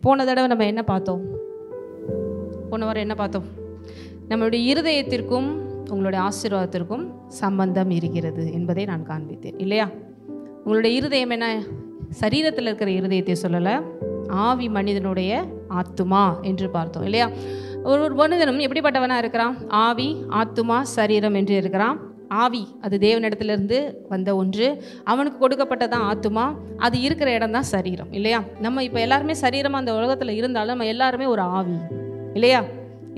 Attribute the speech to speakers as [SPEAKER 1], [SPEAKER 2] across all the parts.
[SPEAKER 1] போன தடவை நம்ம என்ன பார்த்தோம்? போன வாரம் என்ன பார்த்தோம்? நம்மளுடைய இருதயத்திற்கும் உங்களுடைய ஆசீர்வாதத்திற்கும் சம்பந்தம் இருக்கிறது என்பதை நான் காண்பித்தேன் இல்லையா? உங்களுடைய இருதயம் என்ன? சரீரத்தில் இருக்கிற இருதயத்தை சொல்லலை, ஆவி மனிதனுடைய ஆத்துமா என்று பார்த்தோம் இல்லையா? ஒரு மனிதனும் எப்படிப்பட்டவனாக இருக்கிறான்? ஆவி, ஆத்துமா, சரீரம் என்று இருக்கிறான். ஆவி அது தேவனிடத்திலிருந்து வந்த ஒன்று, அவனுக்கு கொடுக்கப்பட்டதான் ஆத்துமா, அது இருக்கிற இடம் தான் சரீரம் இல்லையா? நம்ம இப்போ எல்லாருமே சரீரமாக அந்த உலகத்தில் இருந்தாலும் நம்ம எல்லாருமே ஒரு ஆவி இல்லையா?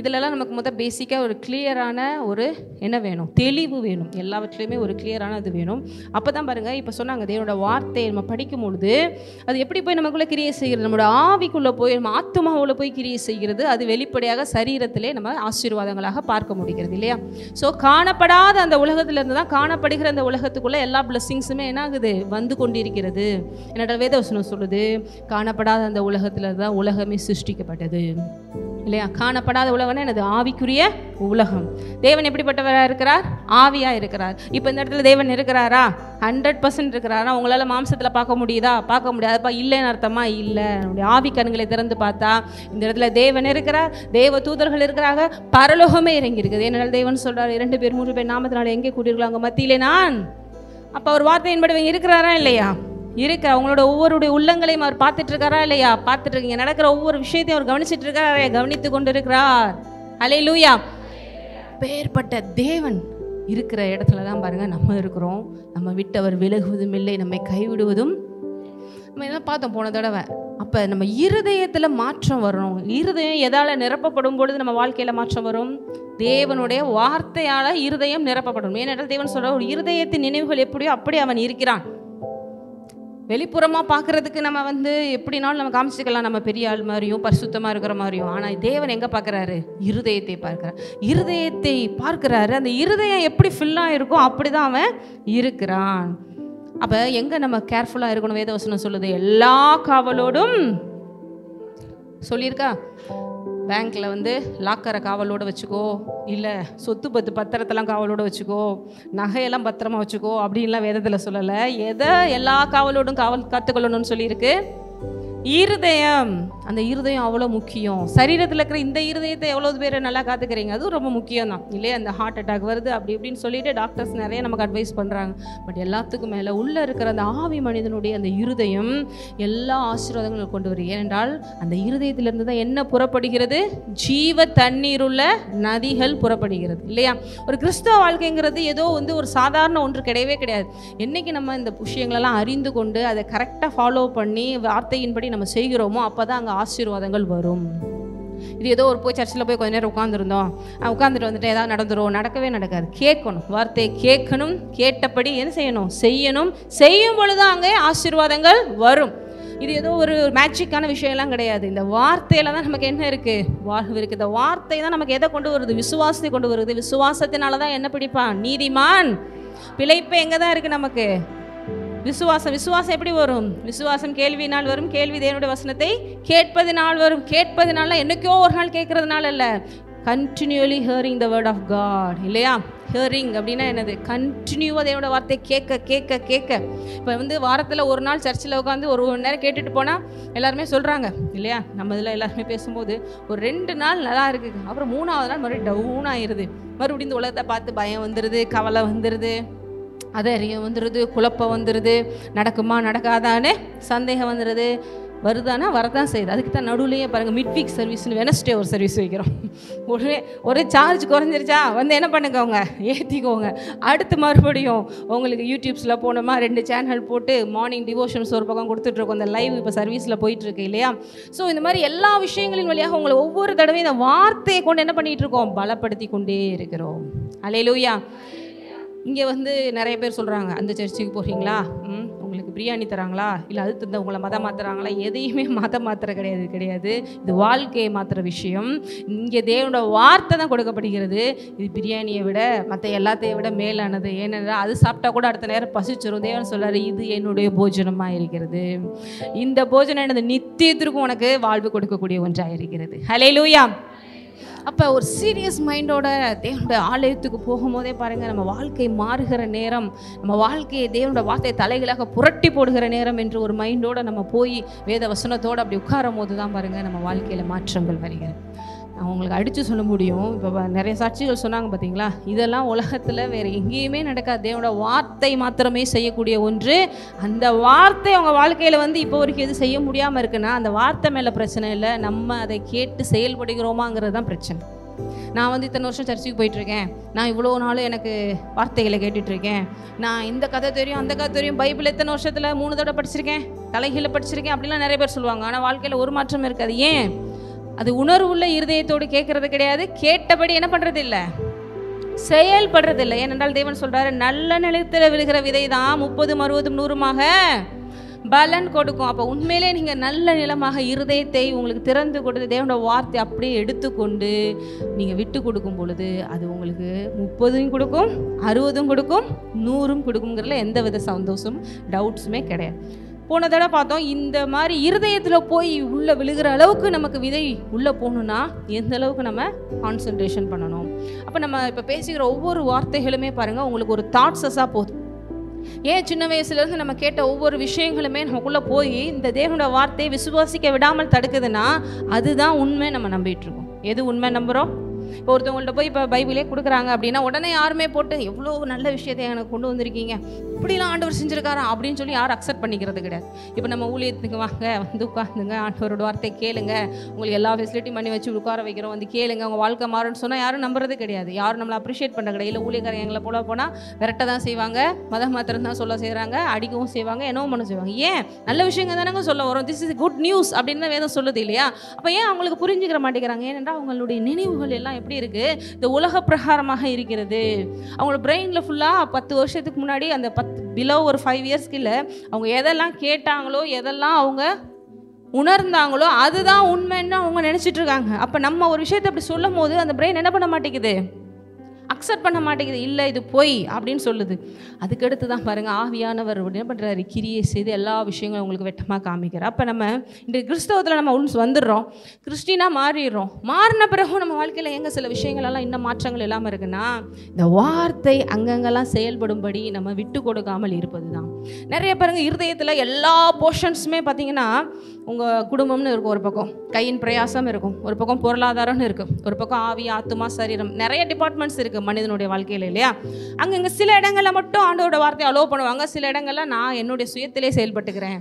[SPEAKER 1] இதிலெல்லாம் நமக்கு பேசிக்காக ஒரு கிளியரான ஒரு என்ன வேணும்? தெளிவு வேணும். எல்லாவற்றிலையுமே ஒரு கிளியரான இது வேணும். அப்போ தான் பாருங்கள், இப்போ சொன்னாங்க தேவனோட வார்த்தையை நம்ம படிக்கும் பொழுது அது எப்படி போய் நமக்குள்ளே கிரியை செய்கிறது? நம்மளோட ஆவிக்குள்ளே போய் நம்ம ஆத்துமாவில் போய் கிரியை செய்கிறது. அது வெளிப்படையாக சரீரத்திலே நம்ம ஆசீர்வாதங்களாக பார்க்க முடிகிறது இல்லையா? ஸோ காணப்படாத அந்த உலகத்திலிருந்து தான் காணப்படுகிற அந்த உலகத்துக்குள்ளே எல்லா பிளஸ்ஸிங்ஸுமே என்ன ஆகுது? வந்து கொண்டிருக்கிறது. என்னோட வேதவசனம் சொல்லுது, காணப்படாத அந்த உலகத்தில் தான் உலகமே சிருஷ்டிக்கப்பட்டது இல்லையா? காணப்படாத உலகம்னா என்னது? ஆவிக்குரிய உலகம். தேவன் எப்படிப்பட்டவராக இருக்கிறார்? ஆவியாக இருக்கிறார். இப்போ இந்த இடத்துல தேவன் இருக்கிறாரா? 100% இருக்கிறாரா? உங்களால் மாம்சத்தில் பார்க்க முடியுதா? பார்க்க முடியாதுப்பா. இல்லைன்னு அர்த்தமா? இல்லை. நம்முடைய ஆவி கண்களை திறந்து பார்த்தா இந்த இடத்துல தேவன் இருக்கிறார், தேவ தூதர்கள் இருக்கிறாங்க, பரலோகமே இறங்கி இருக்குது. ஏனால் தேவன் சொல்கிறார், 2 பேர் 3 பேர் நாமத்தினால எங்கே கூட்டியிருக்கலாம் அங்கே மத்தியிலே நான். அப்போ அவர் வார்த்தையின்படி இருக்கிறாரா இல்லையா? இருக்க அவங்களோட ஒவ்வொருடைய உள்ளங்களையும் அவர் பார்த்துட்டு இருக்காரா இல்லையா? பார்த்துட்டு இருக்கீங்க. நடக்கிற ஒவ்வொரு விஷயத்தையும் அவர் கவனிச்சுட்டு இருக்காரா? கவனித்து கொண்டு இருக்கிறார். ஹல்லேலூயா. பேர்பட்ட தேவன் இருக்கிற இடத்துல தான் பாருங்க நம்ம இருக்கிறோம். நம்ம விட்டு அவர் விலகுவதும் இல்லை, நம்மை கைவிடுவதும். நம்ம என்ன பார்த்தோம் போன தடவை? அப்போ நம்ம இருதயத்தில் மாற்றம் வரணும். இருதயம் எதால் நிரப்பப்படும் பொழுது நம்ம வாழ்க்கையில் மாற்றம் வரும்? தேவனுடைய வார்த்தையால் இருதயம் நிரப்பப்படும். ஏனென்றால் தேவன் சொல்ற ஒரு இருதயத்தின் நினைவுகள் எப்படியோ அப்படி அவன் இருக்கிறான். வெளிப்புறமாக பார்க்குறதுக்கு நம்ம எப்படினாலும் நம்ம காமிச்சிக்கலாம், நம்ம பெரிய ஆள் மாதிரியும் பரிசுத்தமாக இருக்கிற மாதிரியும். ஆனால் தேவன் எங்கே பார்க்குறாரு? இருதயத்தை பார்க்குறாரு. இருதயத்தை பார்க்குறாரு. அந்த இருதயம் எப்படி ஃபில்லாக இருக்கோ அப்படி தான் அவன் இருக்கிறான். அப்போ எங்கே நம்ம கேர்ஃபுல்லாக இருக்கணும்? வேதவசனம் சொல்லுது, எல்லா காவலோடும் சொல்லியிருக்கா. பேங்க்கில் லாக்கரை காவலோடு வச்சுக்கோ, இல்லை சொத்து பத்திரத்தெல்லாம் காவலோடு வச்சுக்கோ, நகையெல்லாம் பத்திரமா வச்சுக்கோ அப்படின்லாம் வேதத்தில் சொல்லலை. எதை எல்லா காவலோடும் காத்துக்கொள்ளணும்னு சொல்லியிருக்கு? இருதயம். அந்த இருதயம் அவ்வளோ முக்கியம். சரீரத்தில் இருக்கிற இந்த இருதயத்தை எவ்வளோ பேர் நல்லா காத்துக்கிறீங்க? அதுவும் ரொம்ப முக்கியம் தான் இல்லையா? அந்த ஹார்ட் அட்டாக் வருது அப்படி இப்படின்னு சொல்லிட்டு டாக்டர்ஸ் நிறைய நமக்கு அட்வைஸ் பண்ணுறாங்க. பட் எல்லாத்துக்கும் மேலே உள்ளே இருக்கிற அந்த ஆவி மனிதனுடைய அந்த இருதயம் எல்லா ஆசீர்வாதங்களும் கொண்டு வரும். ஏனென்றால் அந்த இருதயத்திலிருந்து தான் என்ன புறப்படுகிறது? ஜீவ தண்ணீருள்ள நதிகள் புறப்படுகிறது இல்லையா? ஒரு கிறிஸ்தவ வாழ்க்கைங்கிறது ஏதோ ஒரு சாதாரண ஒன்று கிடையவே கிடையாது. என்னைக்கு நம்ம இந்த விஷயங்களெல்லாம் அறிந்து கொண்டு அதை கரெக்டாக ஃபாலோ பண்ணி வார்த்தையின்படி நம்ம செய்கிறோமோ அப்போ தான் அங்கே ஆசீர்வாதங்கள் வரும். இது ஏதோ போய் சர்ச்சில் போய் கொஞ்ச நேரம் உட்காந்துட்டு வந்துட்டு ஏதாவது நடந்துடும்? நடக்கவே நடக்காது. கேட்கணும், வார்த்தையை கேட்கணும், கேட்டபடி என்ன செய்யணும்? செய்யணும். செய்யும் பொழுது அங்கே ஆசீர்வாதங்கள் வரும். இது ஏதோ ஒரு மேஜிக்கான விஷயம்லாம் கிடையாது. இந்த வார்த்தையில தான் நமக்கு என்ன இருக்குது? வாழ்வு இருக்குது. இந்த வார்த்தை தான் நமக்கு எதை கொண்டு வருது? விசுவாசத்தை கொண்டு வருது. விசுவாசத்தினால தான் என்ன பிடிப்பான்? நீதிமான் பிழைப்பு எங்கே தான் இருக்குது நமக்கு? விசுவாசம். விசுவாசம் எப்படி வரும்? விசுவாசம் கேள்வியினால் வரும், கேள்வி தேவனுடைய வசனத்தை கேட்பதினால் வரும். கேட்பதினால என்னைக்கோ ஒரு நாள் கேட்கறதுனால இல்லை, continuously hearing the word of God இல்லையா? ஹியரிங் அப்படின்னா என்னது? கண்டினியூவாக தேவனோட வார்த்தை கேட்க கேட்க கேட்க. இப்போ வாரத்தில் ஒரு நாள் சர்ச்சில் உட்காந்து ஒரு நேரம் கேட்டுட்டு போனால் எல்லாருமே சொல்கிறாங்க இல்லையா? நம்ம இதில் எல்லாருமே பேசும்போது ஒரு 2 நாள் நல்லா இருக்குது, அப்புறம் 3ஆவது நாள் மறுபடியும் டவுன் ஆயிடுது. மறுபடியும் இந்த உலகத்தை பார்த்து பயம் வந்துடுது, கவலை வந்துடுது, அதறியம் வந்துடுது, குழப்பம் வந்துடுது, நடக்குமா நடக்காதான்னு சந்தேகம் வந்துடுது. வருதானா வரதான் செய்யுது. அதுக்கு தான் நடுவுலையே பாருங்கள் மிட்-வீக் சர்வீஸ்னு வெனஸ்டே ஒரு சர்வீஸ் வைக்கிறோம். ஒரே சார்ஜ் குறைஞ்சிருச்சா என்ன பண்ணுங்கவங்க ஏற்றிக்கோங்க. அடுத்து மறுபடியும் உங்களுக்கு யூடியூப்ஸில் போனோமா 2 சேனல் போட்டு மார்னிங் டிவோஷன்ஸ் ஒரு பக்கம் கொடுத்துட்ருக்கோம். அந்த லைவ் இப்போ சர்வீஸில் போயிட்டுருக்கு இல்லையா? ஸோ இந்த மாதிரி எல்லா விஷயங்களின் வழியாக உங்களை ஒவ்வொரு தடவையும் இந்த வார்த்தையை கொண்டு என்ன பண்ணிகிட்டு இருக்கோம்? பலப்படுத்தி கொண்டே இருக்கிறோம். அல்லேலூயா. இங்கே நிறைய பேர் சொல்கிறாங்க, அந்த சர்ச்சுக்கு போகிறீங்களா, உங்களுக்கு பிரியாணி தராங்களா, இல்லை அது தந்த உங்களை மதம் மாற்றுறாங்களா? எதையுமே மதம் மாத்திர கிடையாது. இது வாழ்க்கையை மாற்றுற விஷயம். இங்கே தேவனோட வார்த்தை தான் கொடுக்கப்படுகிறது. இது பிரியாணியை விட மற்ற எல்லாத்தையும் விட மேலானது. ஏனென்றால் அது சாப்பிட்டா கூட அடுத்த நேரம் பசிச்சிடும். தேவன் சொல்கிறார், இது என்னுடைய போஜனமாக இருக்கிறது. இந்த போஜனம் எனது நித்தியத்திற்கும் உனக்கு வாழ்வு கொடுக்கக்கூடிய ஒன்றாக இருக்கிறது. ஹல்லேலூயா. அப்போ ஒரு சீரியஸ் மைண்டோட தேவனுடைய ஆலயத்துக்கு போகும்போதே பாருங்கள், நம்ம வாழ்க்கை மாறுகிற நேரம், நம்ம வாழ்க்கையை தேவனுடைய வார்த்தை தலைகளாக புரட்டி போடுகிற நேரம் என்று ஒரு மைண்டோடு நம்ம போய் வேத வசனத்தோடு அப்படி உட்காரும் போது தான் பாருங்கள் நம்ம வாழ்க்கையில் மாற்றங்கள் வருகிறது. நான் உங்களுக்கு அடித்து சொல்ல முடியும். இப்போ நிறைய சாட்சிகள் சொன்னாங்க பார்த்தீங்களா, இதெல்லாம் உலகத்தில் வேறு எங்கேயுமே நடக்காது. தேவனோட வார்த்தை மாத்திரமே செய்யக்கூடிய ஒன்று. அந்த வார்த்தை அவங்க வாழ்க்கையில் வந்து இப்போ வரைக்கும் எது செய்ய முடியாமல் இருக்குன்னா அந்த வார்த்தை மேலே பிரச்சனை இல்லை, நம்ம அதை கேட்டு செயல்படுகிறோமாங்கிறது தான் பிரச்சனை. நான் வந்து இத்தனை வருஷம் சர்ச்சுக்கு போயிட்டுருக்கேன், நான் இவ்வளோ நாள் எனக்கு வார்த்தைகளை கேட்டுட்ருக்கேன், நான் இந்த கதை தெரியும் அந்த கதை தெரியும், பைபிள் எத்தனை வருஷத்தில் 3 தடவை படிச்சிருக்கேன், தலைகீழ படிச்சிருக்கேன் அப்படிலாம் நிறைய பேர் சொல்லுவாங்க. ஆனால் வாழ்க்கையில் ஒரு மாற்றம் இருக்காது. ஏன்? அது உணர்வுள்ள இருதயத்தோடு கேட்கறது கிடையாது, கேட்டபடி என்ன பண்ணுறது இல்லை, செயல்படுறது இல்லை. ஏனென்றால் தேவன் சொல்கிறாரு, நல்ல நிலத்தில் விழுகிற விதை தான் 30, 60, 100மாக பலன் கொடுக்கும். அப்போ உண்மையிலே நீங்கள் நல்ல நிலமாக இருதயத்தை உங்களுக்கு திறந்து கொடுத்து தேவனோட வார்த்தை அப்படியே எடுத்துக்கொண்டு நீங்கள் விட்டு கொடுக்கும் பொழுது அது உங்களுக்கு 30 கொடுக்கும், 60 கொடுக்கும், 100 கொடுக்குங்கிறதுல எந்த வித சந்தோஷமும் டவுட்ஸுமே கிடையாது. போன தடவை பார்த்தோம், இந்த மாதிரி இருதயத்தில் போய் உள்ளே விழுகிற அளவுக்கு நமக்கு விதை உள்ளே போகணுன்னா எந்த அளவுக்கு நம்ம கான்சன்ட்ரேஷன் பண்ணணும். அப்போ நம்ம இப்போ பேசுகிற ஒவ்வொரு வார்த்தைகளுமே பாருங்கள் உங்களுக்கு ஒரு தாட்ஸஸாக போகுது. ஏன் சின்ன வயசுலேருந்து நம்ம கேட்ட ஒவ்வொரு விஷயங்களுமே நமக்குள்ளே போய் இந்த தேவனோட வார்த்தையை விசுவாசிக்க விடாமல் தடுக்குதுன்னா அதுதான் உண்மை நம்ம நம்பிட்டுருக்கோம். எது உண்மை நம்புகிறோம்? இப்போ ஒருத்தவங்கள்ட்ட போய் இப்போ பைபிளே கொடுக்குறாங்க அப்படின்னா உடனே யாருமே போட்டு எவ்வளோ நல்ல விஷயத்தை எனக்கு கொண்டு வந்திருக்கீங்க, இப்படிலாம் ஆண்டவர் செஞ்சுருக்காரா அப்படின்னு சொல்லி யாரும் அக்செப்ட் பண்ணிக்கிறது கிடையாது. இப்போ நம்ம ஊழியத்துக்கு வாங்க, வந்து உட்காந்துங்க, ஆண்டவரோட வார்த்தை கேளுங்க, உங்களுக்கு எல்லா ஃபெசிலிட்டி பண்ணி வச்சு உட்கார வைக்கிறோம், வந்து கேளுங்க, உங்கள் வாழ்க்கை மாறுன்னு சொன்னால் யாரும் நம்புறது கிடையாது. யாரும் நம்மளை அப்ரிஷியேட் பண்ணுற கிடையாது. இல்லை ஊழியக்காரங்க எங்களை போனால் விரட்ட தான் செய்வாங்க, மதம் மாத்திரம் தான் சொல்ல செய்கிறாங்க, அடிக்கவும் செய்வாங்க, என்னவும் பண்ண செய்வாங்க. ஏன்? நல்ல விஷயங்கள் தானங்க சொல்ல வரும். திஸ் இஸ் குட் நியூஸ் அப்படின்னு தான் வேதம் சொல்லுது இல்லையா? அப்போ ஏன் அவங்களுக்கு புரிஞ்சுக்கிற மாட்டேங்கிறாங்க? ஏனென்றால் அவங்களுடைய நினைவுகள் எல்லாம் எப்படி இருக்குது, இந்த உலக பிரகாரமாக இருக்கிறது. அவங்களோட பிரெயினில் ஃபுல்லாக 10 வருஷத்துக்கு முன்னாடி அந்த 10 பிலோ ஒரு 5 இயர்ஸ்க்கு இல்லை, அவங்க எதெல்லாம் கேட்டாங்களோ எதெல்லாம் அவங்க உணர்ந்தாங்களோ அதுதான் உண்மைன்னு அவங்க நினச்சிட்டு இருக்காங்க. அப்போ நம்ம ஒரு விஷயத்தை அப்படி சொல்லும் போது அந்த பிரெயின் என்ன பண்ண மாட்டேங்குது, அக்செப்ட் பண்ண மாட்டேங்குது. இல்லை இது பொய் அப்படின்னு சொல்லுது. அதுக்கடுத்து தான் பாருங்கள் ஆவியானவர் என்ன பண்ணுறாரு, கிரியை செய்து எல்லா விஷயங்களும் உங்களுக்கு வெட்டமாக காமிக்கிறார். அப்போ நம்ம இந்த கிறிஸ்தவத்தில் நம்ம வந்துடுறோம், கிறிஸ்டினாக மாறிடுறோம். மாறின பிறகும் நம்ம வாழ்க்கையில் எங்கே சில விஷயங்களெல்லாம் இன்னும் மாற்றங்கள் இல்லாமல் இருக்குன்னா இந்த வார்த்தை அங்கங்கெல்லாம் செயல்படும்படி நம்ம விட்டு கொடுக்காமல் இருப்பது தான். நிறைய பாருங்கள் இருதயத்தில் எல்லா போர்ஷன்ஸுமே பார்த்திங்கன்னா உங்கள் குடும்பம்னு இருக்கும், ஒரு பக்கம் கையின் பிரயாசம் இருக்கும், ஒரு பக்கம் பொருளாதாரம்னு இருக்கும், ஒரு பக்கம் ஆவி ஆத்துமா சரீரம், நிறைய டிபார்ட்மெண்ட்ஸ் இருக்குது மனிதனுடைய வாழ்க்கையில் இல்லையா? அங்கங்கே சில இடங்களில் மட்டும் ஆண்டவரோட வார்த்தையை அலோவ் பண்ணுவாங்க, சில இடங்களில் நான் என்னுடைய சுயத்திலே செயல்பட்டுக்கிறேன்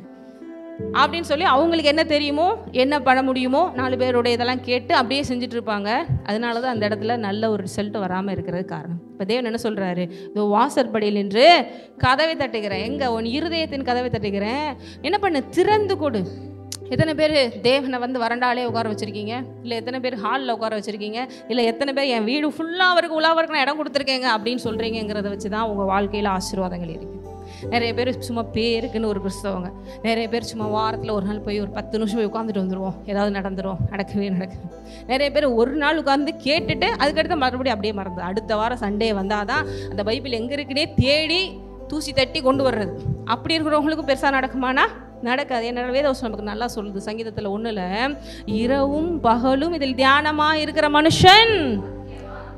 [SPEAKER 1] அப்படின்னு சொல்லி அவங்களுக்கு என்ன தெரியுமோ என்ன பண்ண முடியுமோ 4 பேரோட இதெல்லாம் கேட்டு அப்படியே செஞ்சுட்டு இருப்பாங்க. அதனால தான் அந்த இடத்துல நல்ல ஒரு ரிசல்ட் வராமல் இருக்கிறது காரணம். இப்போ தேவன் என்ன சொல்கிறாரு, இதோ வாசற்படியில் நின்று கதவை தட்டுகிறேன், எங்கே உன் இருதயத்தின் கதவை தட்டுகிறேன், என்ன பண்ணு, திறந்து கொடு. எத்தனை பேர் தேவனை வந்து வறண்டாலே உட்கார வச்சுருக்கீங்க, இல்லை எத்தனை பேர் ஹாலில் உட்கார வச்சுருக்கீங்க, இல்லை எத்தனை பேர் என் வீடு ஃபுல்லாக அவருக்கு உலாவருக்கு நான் இடம் கொடுத்துருக்கேங்க அப்படின்னு சொல்கிறீங்கிறத வச்சு தான் உங்கள் வாழ்க்கையில் ஆசீர்வாதங்கள் இருக்குது. நிறைய பேர் சும்மா பேருக்குன்னு ஒரு கிறிஸ்தவங்க, நிறைய பேர் சும்மா வாரத்தில் ஒரு நாள் போய் ஒரு 10 நிமிஷம் போய் உட்காந்துட்டு வந்துடுவோம், ஏதாவது நடந்துடும், நடக்கவே நடக்குது. நிறைய பேர் ஒரு நாள் உட்காந்து கேட்டுட்டு அதுக்கடுத்து மறுபடியும் அப்படியே மறந்து அடுத்த வாரம் சண்டே வந்தால் தான் அந்த பைபிள் எங்கே இருக்குன்னே தேடி தூசி தட்டி கொண்டு வர்றது. அப்படி இருக்கிறவங்களுக்கும் பெருசாக நடக்குமானா நடக்காது. என்னோட வேதவசனம் நமக்கு நல்லா சொல்லுது, சங்கீதத்தில் 1ல் இரவும் பகலும் இதில் தியானமாக இருக்கிற மனுஷன்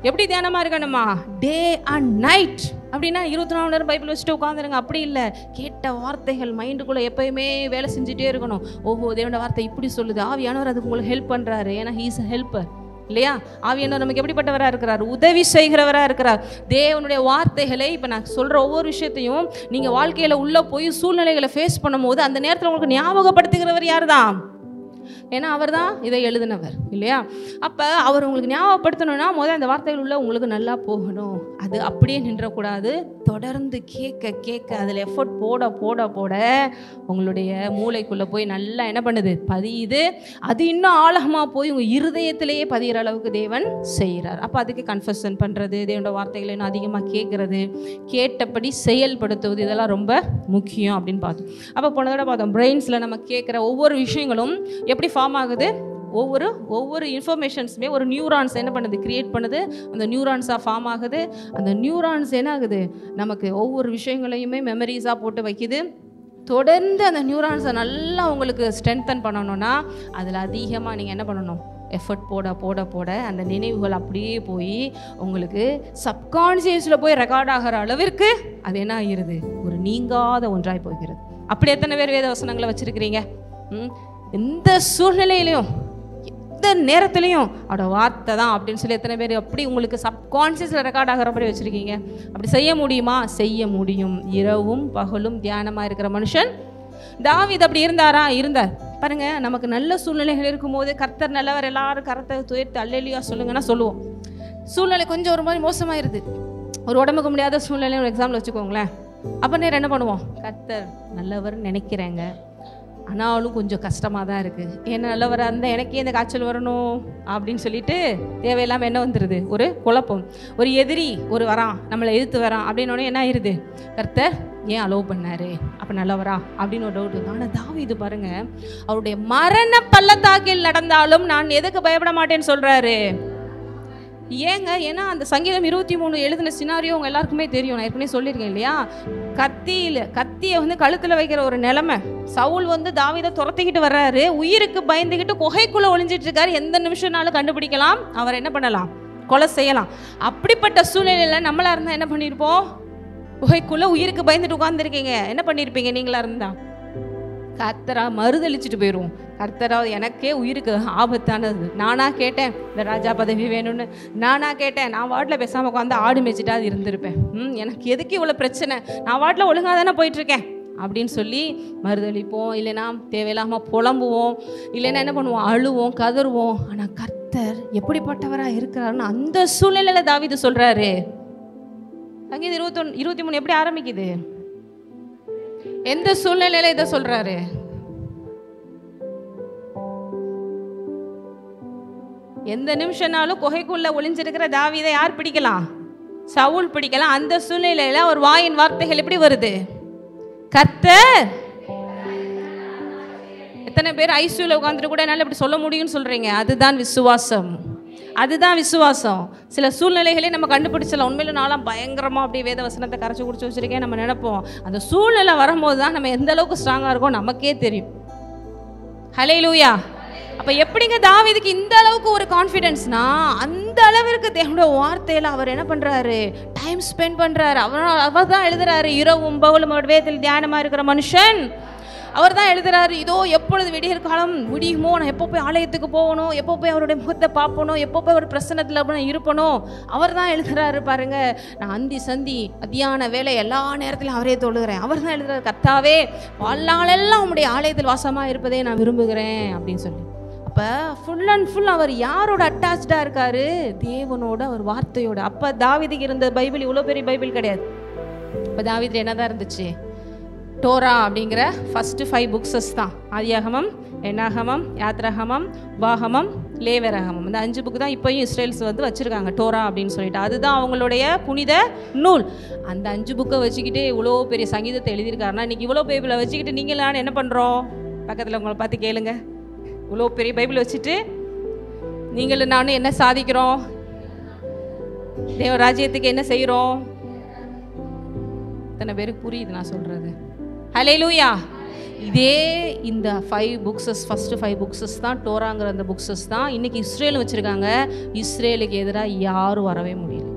[SPEAKER 1] எப்படி தியானமாக இருக்கணுமா, டே அண்ட் நைட். அப்படின்னா 24 மணி நேரம் பைபிள் வச்சுட்டு உட்காந்துருங்க, அப்படி இல்லை. கேட்ட வார்த்தைகள் மைண்டுக்குள்ளே எப்போயுமே வேலை செஞ்சுட்டே இருக்கணும். ஓஹோ தேவனோட வார்த்தை இப்படி சொல்லுது, ஆவியானவர் அதுக்கு உங்களுக்கு ஹெல்ப் பண்ணுறாரு, ஏன்னா ஹீ இஸ் அ ஹெல்ப்பர் இல்லையா? ஆவியானவர் நமக்கு எப்படிப்பட்டவராக இருக்கிறார், உதவி செய்கிறவராக இருக்கிறார். தேவனுடைய வார்த்தைகளை இப்போ நான் சொல்கிற ஒவ்வொரு விஷயத்தையும் நீங்கள் வாழ்க்கையில் உள்ளே போய் சூழ்நிலைகளை ஃபேஸ் பண்ணும் போது அந்த நேரத்தில் உங்களுக்கு ஞாபகப்படுத்துகிறவர் யார் தான்? ஏன்னா அவர் தான் இதை எழுதினவர் இல்லையா? அப்போ அவர் உங்களுக்கு ஞாபகப்படுத்தணும்னா முதல்ல அந்த வார்த்தைகள் உள்ள உங்களுக்கு நல்லா போகணும். அது அப்படியே நின்றக்கூடாது, தொடர்ந்து கேட்க கேட்க அதில் எஃபர்ட் போட போட போட உங்களுடைய மூளைக்குள்ளே போய் நல்லா என்ன பண்ணுது, பதியுது. அது இன்னும் ஆழமாக போய் உங்கள் இருதயத்திலேயே பதிகிற அளவுக்கு தேவன் செய்கிறார். அப்போ அதுக்கு கன்ஃபெஷன் பண்ணுறது, தேவனோட வார்த்தைகளை இன்னும் அதிகமாக கேட்குறது, கேட்டபடி செயல்படுத்துவது, இதெல்லாம் ரொம்ப முக்கியம் அப்படின்னு பார்த்தோம். அப்போ போன தடவை பார்த்தோம் பிரெயின்ஸில் நம்ம கேட்குற ஒவ்வொரு விஷயங்களும் எப்படி ஃபார்ம் ஆகுது, ஒவ்வொரு இன்ஃபர்மேஷன்ஸுமே ஒரு நியூரான்ஸ் என்ன பண்ணுது, கிரியேட் பண்ணுது. அந்த நியூரான்ஸாக ஃபார்ம் ஆகுது. அந்த நியூரான்ஸ் என்ன ஆகுது, நமக்கு ஒவ்வொரு விஷயங்களையுமே மெமரிஸாக போட்டு வைக்குது. தொடர்ந்து அந்த நியூரான்ஸை நல்லா உங்களுக்கு ஸ்ட்ரென்தன் பண்ணணும்னா அதில் அதிகமாக நீங்கள் என்ன பண்ணணும், எஃபர்ட் போட அந்த நினைவுகள் அப்படியே போய் உங்களுக்கு சப்கான்சியஸில் போய் ரெக்கார்ட் ஆகிற அளவிற்கு அது என்ன ஆகிருது, ஒரு நீங்காத ஒன்றாய் போகிறது. அப்படி எத்தனை பேர் வேத வசனங்களை வச்சுருக்கிறீங்க? எந்த சூழ்நிலையிலையும் எந்த நேரத்துலையும் அவரோட வார்த்தை தான் அப்படின்னு சொல்லி எத்தனை பேர் அப்படி உங்களுக்கு சப்கான்சியஸில் ரெக்கார்ட் ஆகிற மாதிரி வச்சுருக்கீங்க? அப்படி செய்ய முடியுமா? செய்ய முடியும். இரவும் பகலும் தியானமாக இருக்கிற மனுஷன் தாவீது அப்படி இருந்தாரா? இருந்தார். பாருங்க, நமக்கு நல்ல சூழ்நிலைகள் இருக்கும்போது கர்த்தர் நல்லவர், எல்லாரும் கரத்தை துயர்த்து அல்லேலூயா சொல்லுங்கன்னா சொல்லுவோம். சூழ்நிலை கொஞ்சம் ஒரு மாதிரி மோசமாயிருது, ஒரு உடம்புக்கு முடியாத சூழ்நிலை ஒரு எக்ஸாம்பிள் வச்சுக்கோங்களேன். அப்போ நேரம் என்ன பண்ணுவோம்? கர்த்தர் நல்லவர்னு நினைக்கிறேங்க, ஆனாலும் கொஞ்சம் கஷ்டமாக தான் இருக்குது, ஏன்னா நல்லவராக இருந்தால் எனக்கே இந்த காய்ச்சல் வரணும் அப்படின்னு சொல்லிட்டு தேவையில்லாமல் என்ன வந்துடுது, ஒரு குழப்பம், ஒரு எதிரி ஒரு வரான், நம்மளை எதிர்த்து வரான் அப்படின்னோடனே என்ன ஆயிடுது, கர்த்தர் ஏன் அலோவ் பண்ணாரு, அப்போ நல்லவரா அப்படின்னு ஒரு டவுட். ஆனால் தாவீது பாருங்க, அவருடைய மரண பள்ளத்தாக்கில் நடந்தாலும் நான் எதுக்கு பயப்பட மாட்டேன்னு சொல்கிறாரு. ஏங்க, ஏன்னா அந்த சங்கீதம் 23 எழுதின சினாரியோ உங்கள் எல்லாருக்குமே தெரியும். நான் ஏற்கனவே சொல்லியிருக்கேன் இல்லையா, கத்தியை வந்து கழுத்தில் வைக்கிற ஒரு நிலைமை. சவுல் வந்து தாவீதை துரத்திக்கிட்டு வர்றாரு, உயிருக்கு பயந்துக்கிட்டு குகைக்குள்ளே ஒளிஞ்சிட்டு இருக்காரு. எந்த நிமிஷம்னாலும் கண்டுபிடிக்கலாம், அவர் என்ன பண்ணலாம், கொலை செய்யலாம். அப்படிப்பட்ட சூழ்நிலையில் நம்மளா இருந்தால் என்ன பண்ணியிருப்போம்? குகைக்குள்ளே உயிருக்கு பயந்துட்டு உட்கார்ந்துருக்கீங்க, என்ன பண்ணியிருப்பீங்க நீங்களா இருந்தா? கர்த்தரா மறுதளிச்சுட்டு போயிடுவோம். கர்த்தராவது எனக்கே உயிருக்கு ஆபத்தானது, நானா கேட்டேன் இந்த ராஜா பதவி வேணும்னு, நானா கேட்டேன், நான் வாட்டில் பேசாமல் உட்காந்து ஆடு மேய்ச்சிட்டா அது இருந்திருப்பேன், எனக்கு எதுக்கு இவ்வளோ பிரச்சனை, நான் வாட்டில் ஒழுங்காக தானே போயிட்டுருக்கேன் அப்படின்னு சொல்லி மறுதளிப்போம். இல்லைன்னா தேவையில்லாமல் புலம்புவோம், இல்லைன்னா என்ன பண்ணுவோம், அழுவோம், கதறுவோம். ஆனால் கர்த்தர் எப்படிப்பட்டவராக இருக்கிறாருன்னு அந்த சூழ்நிலையில் தாவீது சொல்கிறாரு. சங்கீதம் 23 எப்படி ஆரம்பிக்குது? எந்த சூழ்நிலையில இதை சொல்றாரு? எந்த நிமிஷம்னாலும் குகைக்குள்ள ஒளிஞ்சிருக்கிற தாவீதை யார் பிடிக்கலாம்? சவுல் பிடிக்கலாம். அந்த சூழ்நிலையில ஒரு வாயின் வார்த்தைகள் எப்படி வருது? கர்த்தர். எத்தனை பேர் ஐசியூல உட்காந்துட்டு கூட என்னால் இப்படி சொல்ல முடியும்னு சொல்றீங்க? அதுதான் விசுவாசம், அதுதான் விசுவாசம். சில சூழ்நிலைகளே நம்ம கண்டுபிடிச்சலாம். உண்மையில நான்லாம் பயங்கரமாக அப்படியே வேத வசனத்தை கரைச்சி குடிச்சு வச்சிருக்கேன் நம்ம நினைப்போம். அந்த சூழ்நிலை வரும்போது தான் நம்ம எந்த அளவுக்கு ஸ்ட்ராங்காக இருக்கோம் நமக்கே தெரியும். ஹல்லேலூயா. அப்போ எப்படிங்க தாவீதுக்கு இந்த அளவுக்கு ஒரு கான்ஃபிடென்ஸ்னா, அந்த அளவிற்கு தேவனுடைய வார்த்தையில் அவர் என்ன பண்ணுறாரு, டைம் ஸ்பெண்ட் பண்ணுறாரு. அவர் தான் எழுதுறாரு, இரவும் பகலும் அவர் வேதத்தில் தியானமாக இருக்கிற மனுஷன் அவர் தான் எழுதுறாரு. இதோ எப்பொழுது விடியற் காலம் முடியுமோ, நான் எப்போ போய் ஆலயத்துக்கு போகணும், எப்போ போய் அவருடைய முகத்தை பார்ப்பணும், எப்போ போய் ஒரு பிரசன்னத்தில் இருப்பணும், அவர் தான் எழுதுறாரு. பாருங்க, நான் அந்தி சந்தி மத்தியான வேலை எல்லா நேரத்திலும் அவரே தொழுகிறேன். அவர் தான் எழுதுறாரு, கர்த்தாவே வாழ்நாளெல்லாம் உங்களுடைய ஆலயத்தில் வாசமாக இருப்பதே நான் விரும்புகிறேன் அப்படின்னு சொல்லி. அப்போ ஃபுல் அண்ட் ஃபுல் அவர் யாரோட அட்டாச்சாக இருக்காரு? தேவனோட, அவர் வார்த்தையோட. அப்போ தாவீதுக்கு இருந்த பைபிள் இவ்வளோ பெரிய பைபிள் கிடையாது. இப்போ தாவீது என்னதான் இருந்துச்சு? டோரா அப்படிங்கிற ஃபஸ்ட்டு 5 புக்ஸஸ் தான். ஆதியாகமம், என்னாகமம், யாத்ராகமம், உபாகமம், லேவியராகமம். இந்த 5 புக்கு தான் இப்போயும் இஸ்ரேல்ஸ் வந்து வச்சுருக்காங்க, டோரா அப்படின்னு சொல்லிட்டு. அதுதான் அவங்களுடைய புனித நூல். அந்த 5 புக்கை வச்சுக்கிட்டு இவ்வளோ பெரிய சங்கீதத்தை எழுதியிருக்காருன்னா, இன்றைக்கி இவ்வளோ பைபிளை வச்சுக்கிட்டு நீங்களாம் என்ன பண்ணுறோம்? பக்கத்தில் உங்களை பார்த்து கேளுங்க, இவ்வளோ பெரிய பைபிள் வச்சுட்டு நீங்களும் நானும் என்ன சாதிக்கிறோம்? தேவ ராஜ்யத்துக்கு என்ன செய்கிறோம்? இத்தனை பேருக்கு புரியுது நான் சொல்கிறது? ஹல்லேலூயா. இதே இந்த 5 புக்ஸஸ், ஃபஸ்ட்டு 5 புக்ஸஸ் தான் டோராங்கிற அந்த புக்ஸஸ் தான் இன்றைக்கி இஸ்ரேல் வச்சுருக்காங்க. இஸ்ரேலுக்கு எதிராக யாரும் வரவே முடியல.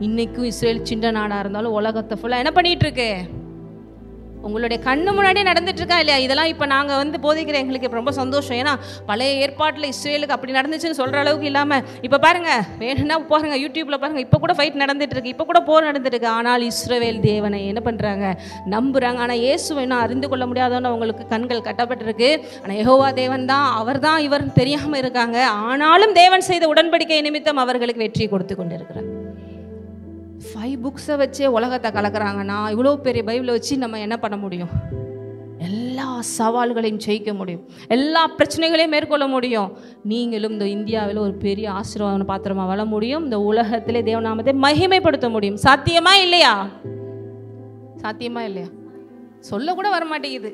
[SPEAKER 1] இன்றைக்கும் இஸ்ரேல் சின்ன நாடாக இருந்தாலும் உலகத்தை ஃபுல்லாக என்ன பண்ணிகிட்ருக்கு? உங்களுடைய கண்ணு முன்னாடியே நடந்துட்டு இருக்கா இல்லையா? இதெல்லாம் இப்போ நாங்கள் வந்து போதிக்கிற எங்களுக்கு இப்போ ரொம்ப சந்தோஷம். ஏன்னா பழைய ஏற்பாட்டில் இஸ்ரேலுக்கு அப்படி நடந்துச்சுன்னு சொல்கிற அளவுக்கு இல்லாமல் இப்போ பாருங்கள், வேணும்னா பாருங்கள், யூடியூப்பில் பாருங்கள், இப்போ கூட ஃபைட் நடந்துட்டு இருக்கு, இப்போ கூட போர் நடந்துட்டு இருக்கு. ஆனால் இஸ்ரவேல் தேவனை என்ன பண்ணுறாங்க? நம்புகிறாங்க. ஆனால் இயேசுவை இன்னும் அறிந்து கொள்ள முடியாதவன்னு அவங்களுக்கு கண்கள் கட்டப்பட்டிருக்கு. ஆனால் யெகோவா தேவன் தான், அவர் தான் இவர் தெரியாமல் இருக்காங்க. ஆனாலும் தேவன் செய்த உடன்படிக்கை நிமித்தம் அவர்களுக்கு வெற்றி கொடுத்து கொண்டு இருக்கிறார். 5 புக்ஸை வச்சே உலகத்தை கலக்கிறாங்கன்னா, இவ்வளோ பெரிய பைபிளை வச்சு நம்ம என்ன பண்ண முடியும்? எல்லா சவால்களையும் ஜெயிக்க முடியும், எல்லா பிரச்சனைகளையும் மேற்கொள்ள முடியும். நீங்களும் இந்த இந்தியாவில் ஒரு பெரிய ஆசீர்வாத பாத்திரமாக வளர முடியும். இந்த உலகத்திலே தேவநாமத்தை மகிமைப்படுத்த முடியும். சாத்தியமா இல்லையா? சாத்தியமா இல்லையா? சொல்ல கூட வரமாட்டேங்குது.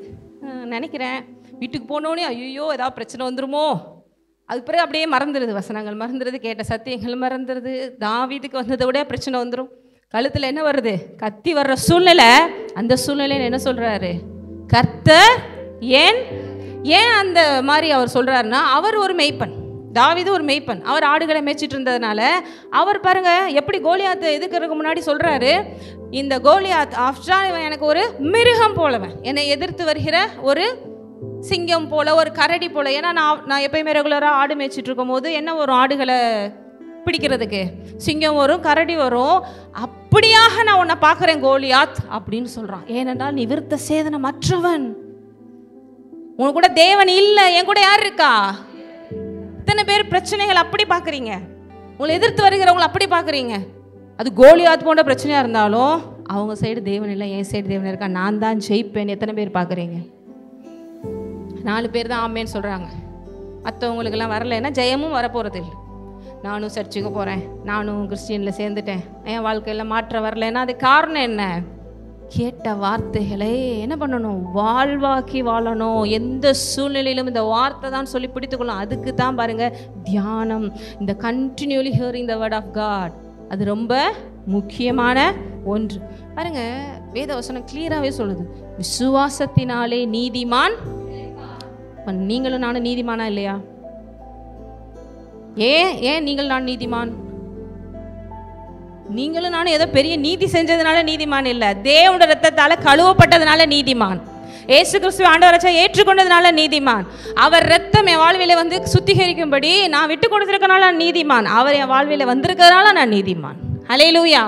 [SPEAKER 1] நினைக்கிறேன் வீட்டுக்கு போனோடனே ஐயோ ஏதாவது பிரச்சனை வந்துருமோ, அதுக்கு பிறகு அப்படியே மறந்துடுது, வசனங்கள் மறந்துடுது, கேட்ட சத்தியங்கள் மறந்துடுது. தாவீதுக்கு வந்ததை விட பிரச்சனை வந்துடும். கழுத்தில் என்ன வருது? கத்தி வர்ற சூழ்நிலை. அந்த சூழ்நிலையில் என்ன சொல்கிறாரு? கர்த்தர். ஏன் அந்த மாதிரி அவர் சொல்கிறாருன்னா, அவர் ஒரு மெய்ப்பன். தாவீது ஒரு மேய்ப்பன், அவர் ஆடுகளை மேய்ச்சிட்டு இருந்ததுனால அவர் பாருங்க எப்படி கோலியாத்தை எதிர்க்கிறதுக்கு முன்னாடி சொல்றாரு, இந்த கோலியாத் ஆஃப்டர் எனக்கு ஒரு மிருகம் போலவன், என்னை எதிர்த்து வருகிற ஒரு சிங்கம் போல, ஒரு கரடி போல. ஏன்னா நான் எப்பயுமே ரெகுலராக ஆடு மேய்ச்சிட்டு இருக்கும் போது என்ன வரும், ஆடுகளை பிடிக்கிறதுக்கு சிங்கம் வரும், கரடி வரும். அப்படியாக நான் உன்னை பார்க்குறேன் கோலியாத் அப்படின்னு சொல்கிறான். ஏனென்றால் நீ விருத்த சேதனம் மற்றவன், உன் கூட தேவன் இல்லை, என் கூட யார் இருக்கா? இத்தனை பேர் பிரச்சனைகள் அப்படி பார்க்குறீங்க, உங்களை எதிர்த்து வருகிறவங்களை அப்படி பார்க்குறீங்க. அது கோலியாத் போன்ற பிரச்சனையாக இருந்தாலும் அவங்க சைடு தேவன் இல்லை, என் சைடு தேவன் இருக்கா, நான் தான் ஜெயிப்பேன். எத்தனை பேர் பார்க்குறீங்க? 4 பேர் தான் ஆமேன்னு சொல்கிறாங்க, மற்றவங்களுக்கெல்லாம் வரலைன்னா ஜெயமும் வரப்போகிறது இல்லை. நானும் சர்ச்சுக்கு போகிறேன், நானும் கிறிஸ்டியனில் சேர்ந்துட்டேன், என் வாழ்க்கையில் மாற்றம் வரலைன்னா அது காரணம் என்ன? கேட்ட வார்த்தைகளை என்ன பண்ணணும்? வாழ்வாக்கி வாழணும். எந்த சூழ்நிலையிலும் இந்த வார்த்தை தான் சொல்லி பிடித்துக்கொள்ளும். அதுக்கு தான் பாருங்கள் தியானம், இந்த continuously hearing the word of God, அது ரொம்ப முக்கியமான ஒன்று. பாருங்க, வேத வசனம் கிளியராகவே சொல்லுது, விசுவாசத்தினாலே நீதிமான். நீங்களும் நானும் நீதிமானா இல்லையா? ஏன் நீங்கள் நான் நீதிமான்? நீங்களும் நானும் ஏதோ பெரிய நீதி செஞ்சதுனால நீதிமான் இல்லை, தேவனுடைய ரத்தத்தால் கழுவப்பட்டதுனால நீதிமான். இயேசு கிறிஸ்துவை ஆண்டவராக ஏற்றுக்கொண்டதுனால நீதிமான். அவர் ரத்தம் என் வாழ்வில வந்து சுத்திகரிக்கும்படி நான் விட்டு கொடுத்துருக்கனால நான் நீதிமான். அவர் என் வாழ்வில வந்திருக்கிறதுனால நான் நீதிமான். ஹல்லேலூயா.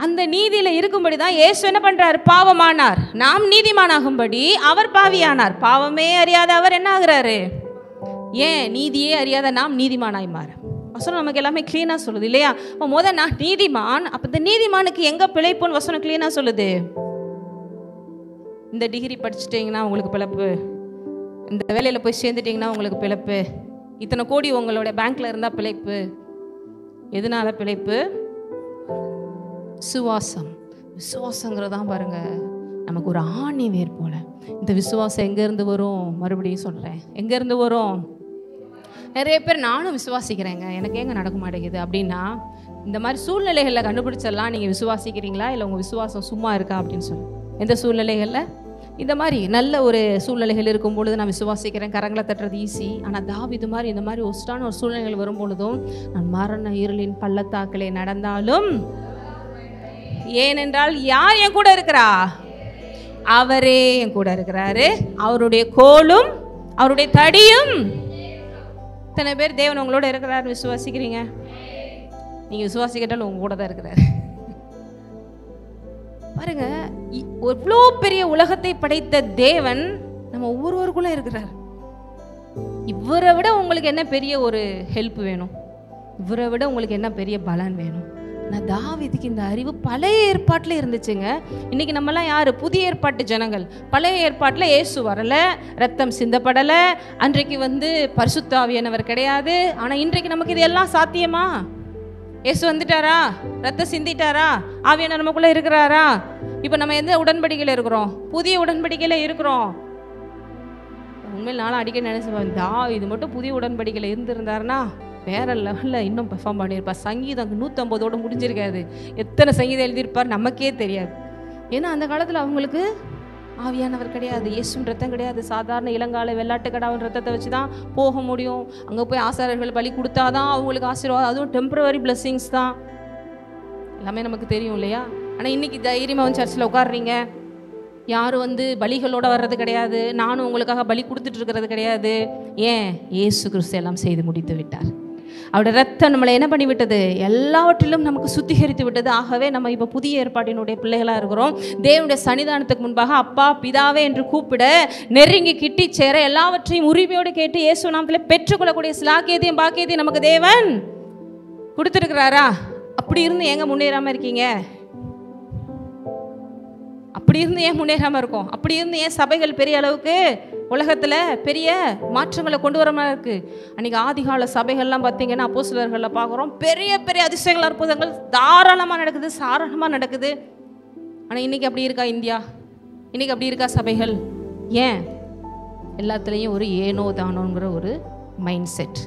[SPEAKER 1] அந்த நீதியில இருக்கும்படி தான் இயேசு என்ன பண்றாரு? பாவமானார். நாம் நீதிமானாகும்படி அவர் பாவியானார். பாவமே அறியாத அவர் என்ன ஆகுறாரு? ஏன் நீதியே அறியாத நாம் நீதிமானாய் மாற. வசனம் நமக்கு எல்லாமே கிளீனாக சொல்லுது இல்லையா? இப்போ நான் நீதிமான், அப்போ இந்த நீதிமானுக்கு எங்கே பிழைப்புன்னு வசனம் கிளீனாக சொல்லுது. இந்த டிகிரி படிச்சுட்டிங்கன்னா உங்களுக்கு பிழைப்பு, இந்த வேலையில் போய் சேர்ந்துட்டிங்கன்னா உங்களுக்கு பிழைப்பு, இத்தனை கோடி உங்களோட பேங்க்கில் இருந்தால் பிழைப்பு. எதனால பிழைப்பு? விசுவாசம். விசுவாசங்கிறதான் பாருங்க நமக்கு ஒரு ஆணி வேர் போல. இந்த விசுவாசம் எங்கேருந்து வரும்? மறுபடியும் சொல்கிறேன், எங்கேருந்து வரும்? நிறைய பேர் நானும் விசுவாசிக்கிறேங்க, எனக்கு எங்கே நடக்க மாட்டேங்குது அப்படின்னா, இந்த மாதிரி சூழ்நிலைகளில் கண்டுபிடிச்சிடலாம் நீங்கள் விசுவாசிக்கிறீங்களா இல்லை உங்கள் விசுவாசம் சும்மா இருக்கா அப்படின்னு சொல்லி. எந்த சூழ்நிலைகளில்? இந்த மாதிரி நல்ல ஒரு சூழ்நிலைகள் இருக்கும் பொழுது நான் விசுவாசிக்கிறேன், கரங்களை தட்டுறது ஈஸி. ஆனால் தாவீது மாதிரி இந்த மாதிரி ஒஸ்டான ஒரு சூழ்நிலைகள் வரும் பொழுதும் நான் மரண இருளின் பள்ளத்தாக்களே நடந்தாலும், ஏனென்றால் யார் என் கூட இருக்கிறா? அவரே என் கூட இருக்கிறாரு, அவருடைய கோலும் அவருடைய தடியும். இத்தனை பேர் தேவன் உங்களோட இருக்கிறாரு விசுவாசிக்கிறீங்க? நீங்க விசுவாசிக்கிட்டாலும் உங்க கூட தான் இருக்கிறாரு. பாருங்க, எவ்வளோ பெரிய உலகத்தை படைத்த தேவன் நம்ம ஒவ்வொருவருக்குள்ள இருக்கிறார். இவரை விட உங்களுக்கு என்ன பெரிய ஒரு ஹெல்ப் வேணும்? இவரை விட உங்களுக்கு என்ன பெரிய பலன் வேணும்? நான் தாவீதுக்கு இந்த அறிவு பழைய ஏற்பாட்டில் இருந்துச்சுங்க. இன்னைக்கு நம்மலாம் யாரு? புதிய ஏற்பாட்டு ஜனங்கள். பழைய ஏற்பாட்டில் இயேசு வரல, ரத்தம் சிந்தப்படலை, அன்றைக்கு வந்து பரிசுத்த ஆவியானவர் கிடையாது. ஆனால் இன்றைக்கு நமக்கு இது எல்லாம் சாத்தியமா? இயேசு வந்துட்டாரா? ரத்தம் சிந்திட்டாரா? ஆவியானவர் நமக்குள்ள இருக்கிறாரா? இப்போ நம்ம எந்த உடன்படிக்கையில் இருக்கிறோம்? புதிய உடன்படிக்கையில் இருக்கிறோம். உண்மையில் நானும் அடிக்கடி நினைச்சுப்பேன், இது மட்டும் புதிய உடன்படிக்கையில் இருந்திருந்தாருன்னா வேற லெவலில் இன்னும் பெர்ஃபார்ம் பண்ணியிருப்பார். சங்கீதம் 150 முடிஞ்சிருக்காது. எத்தனை சங்கீதம் எழுதியிருப்பார் நமக்கே தெரியாது. ஏன்னா அந்த காலத்தில் அவங்களுக்கு ஆவியானவர் கிடையாது, இயேசுவின் ரத்தம் கிடையாது. சாதாரண இளங்கால வெள்ளாட்டு கடாவின் ரத்தத்தை வச்சு தான் போக முடியும். அங்கே போய் ஆசாரியர்கள் பலி கொடுத்தாதான் அவங்களுக்கு ஆசீர்வாதம். அதுவும் டெம்பரவரி பிளெஸிங்ஸ் தான். எல்லாமே நமக்கு தெரியும் இல்லையா? ஆனால் இன்னைக்கு தைரியமாக வந்து சர்ச்சில் உட்காடுறீங்க, யாரும் வந்து பலிகளோட வர்றது கிடையாது, நானும் உங்களுக்காக பலி கொடுத்துட்டு இருக்கிறது கிடையாது. ஏன்? இயேசு கிறிஸ்து எல்லாம் செய்து முடித்து விட்டார். அவருடைய ரத்தம் நம்மளை என்ன பண்ணி விட்டது? எல்லாவற்றிலும் நமக்கு சுத்திகரித்து விட்டது. ஆகவே நம்ம இப்போ புதிய ஏற்பாட்டினுடைய பிள்ளைகளாக இருக்கிறோம். தேவனுடைய சன்னிதானத்துக்கு முன்பாக அப்பா பிதாவே என்று கூப்பிட, நெருங்கி கிட்டி சேர, எல்லாவற்றையும் உரிமையோடு கேட்டு இயேசு நாமத்தில் பெற்றுக்கொள்ளக்கூடிய சிலாக்கியத்தையும் பாக்கியத்தையும் நமக்கு தேவன் கொடுத்துருக்கிறாரா? அப்படி இருந்து எங்க முன்னேறாமல் இருக்கீங்க? அப்படி இருந்து ஏன் முன்னேறாமல் இருக்கும்? அப்படி இருந்து ஏன் சபைகள் பெரிய அளவுக்கு உலகத்தில் பெரிய மாற்றங்களை கொண்டு வர மாதிரி இருக்கு? அன்றைக்கி ஆதிகால சபைகள்லாம் பார்த்தீங்கன்னா அப்போஸ்தலர்களில் பார்க்குறோம், பெரிய பெரிய அதிசயங்கள் அற்புதங்கள் தாராளமாக நடக்குது, சாதாரணமாக நடக்குது. ஆனால் இன்றைக்கி அப்படி இருக்கா இந்தியா? இன்றைக்கி அப்படி இருக்கா சபைகள்? ஏன்? எல்லாத்துலேயும் ஒரு ஏனோ தானோங்கிற ஒரு மைண்ட் செட்,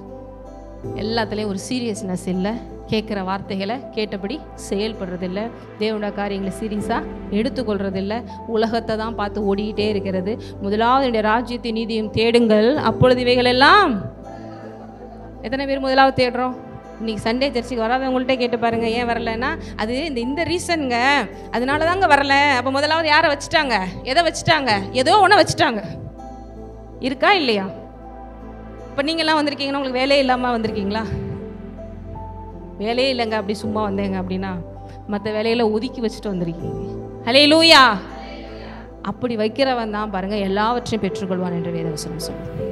[SPEAKER 1] எல்லாத்துலேயும் ஒரு சீரியஸ்னஸ் இல்லை, கேட்குற வார்த்தைகளை கேட்டபடி செயல்படுறதில்லை, தேவனோட காரியங்களை சீரியஸாக எடுத்துக்கொள்றதில்லை, உலகத்தை தான் பார்த்து ஓடிக்கிட்டே இருக்கிறது. முதலாவது என்னுடைய ராஜ்யத்தை நீதியும் தேடுங்கள், அப்பொழுது இவைகள் எல்லாம் எத்தனை பேர் முதலாவது தேடுறோம்? இன்றைக்கி சண்டே சர்ச்சுக்கு வராதவங்கள்ட்ட கேட்டு பாருங்கள் ஏன் வரலைன்னா, அது இந்த ரீசனுங்க, அதனால தாங்க வரல. அப்போ முதலாவது யாரை வச்சுட்டாங்க? எதை வச்சுட்டாங்க? ஏதோ ஒன்று வச்சுட்டாங்க. இருக்கா இல்லையா? இப்போ நீங்கள்லாம் வந்திருக்கீங்கன்னா உங்களுக்கு வேலையே இல்லாமல் வந்திருக்கீங்களா? வேலையே இல்லைங்க, அப்படி சும்மா வந்தேங்க அப்படின்னா மற்ற வேலையில் ஒதுக்கி வச்சுட்டு வந்திருக்கீங்க. ஹல்லேலூயா. அப்படி வைக்கிறவன் தான் பாருங்கள் எல்லாவற்றையும் பெற்றுக்கொள்வான் என்று வேதவசனம் சொல்லுது.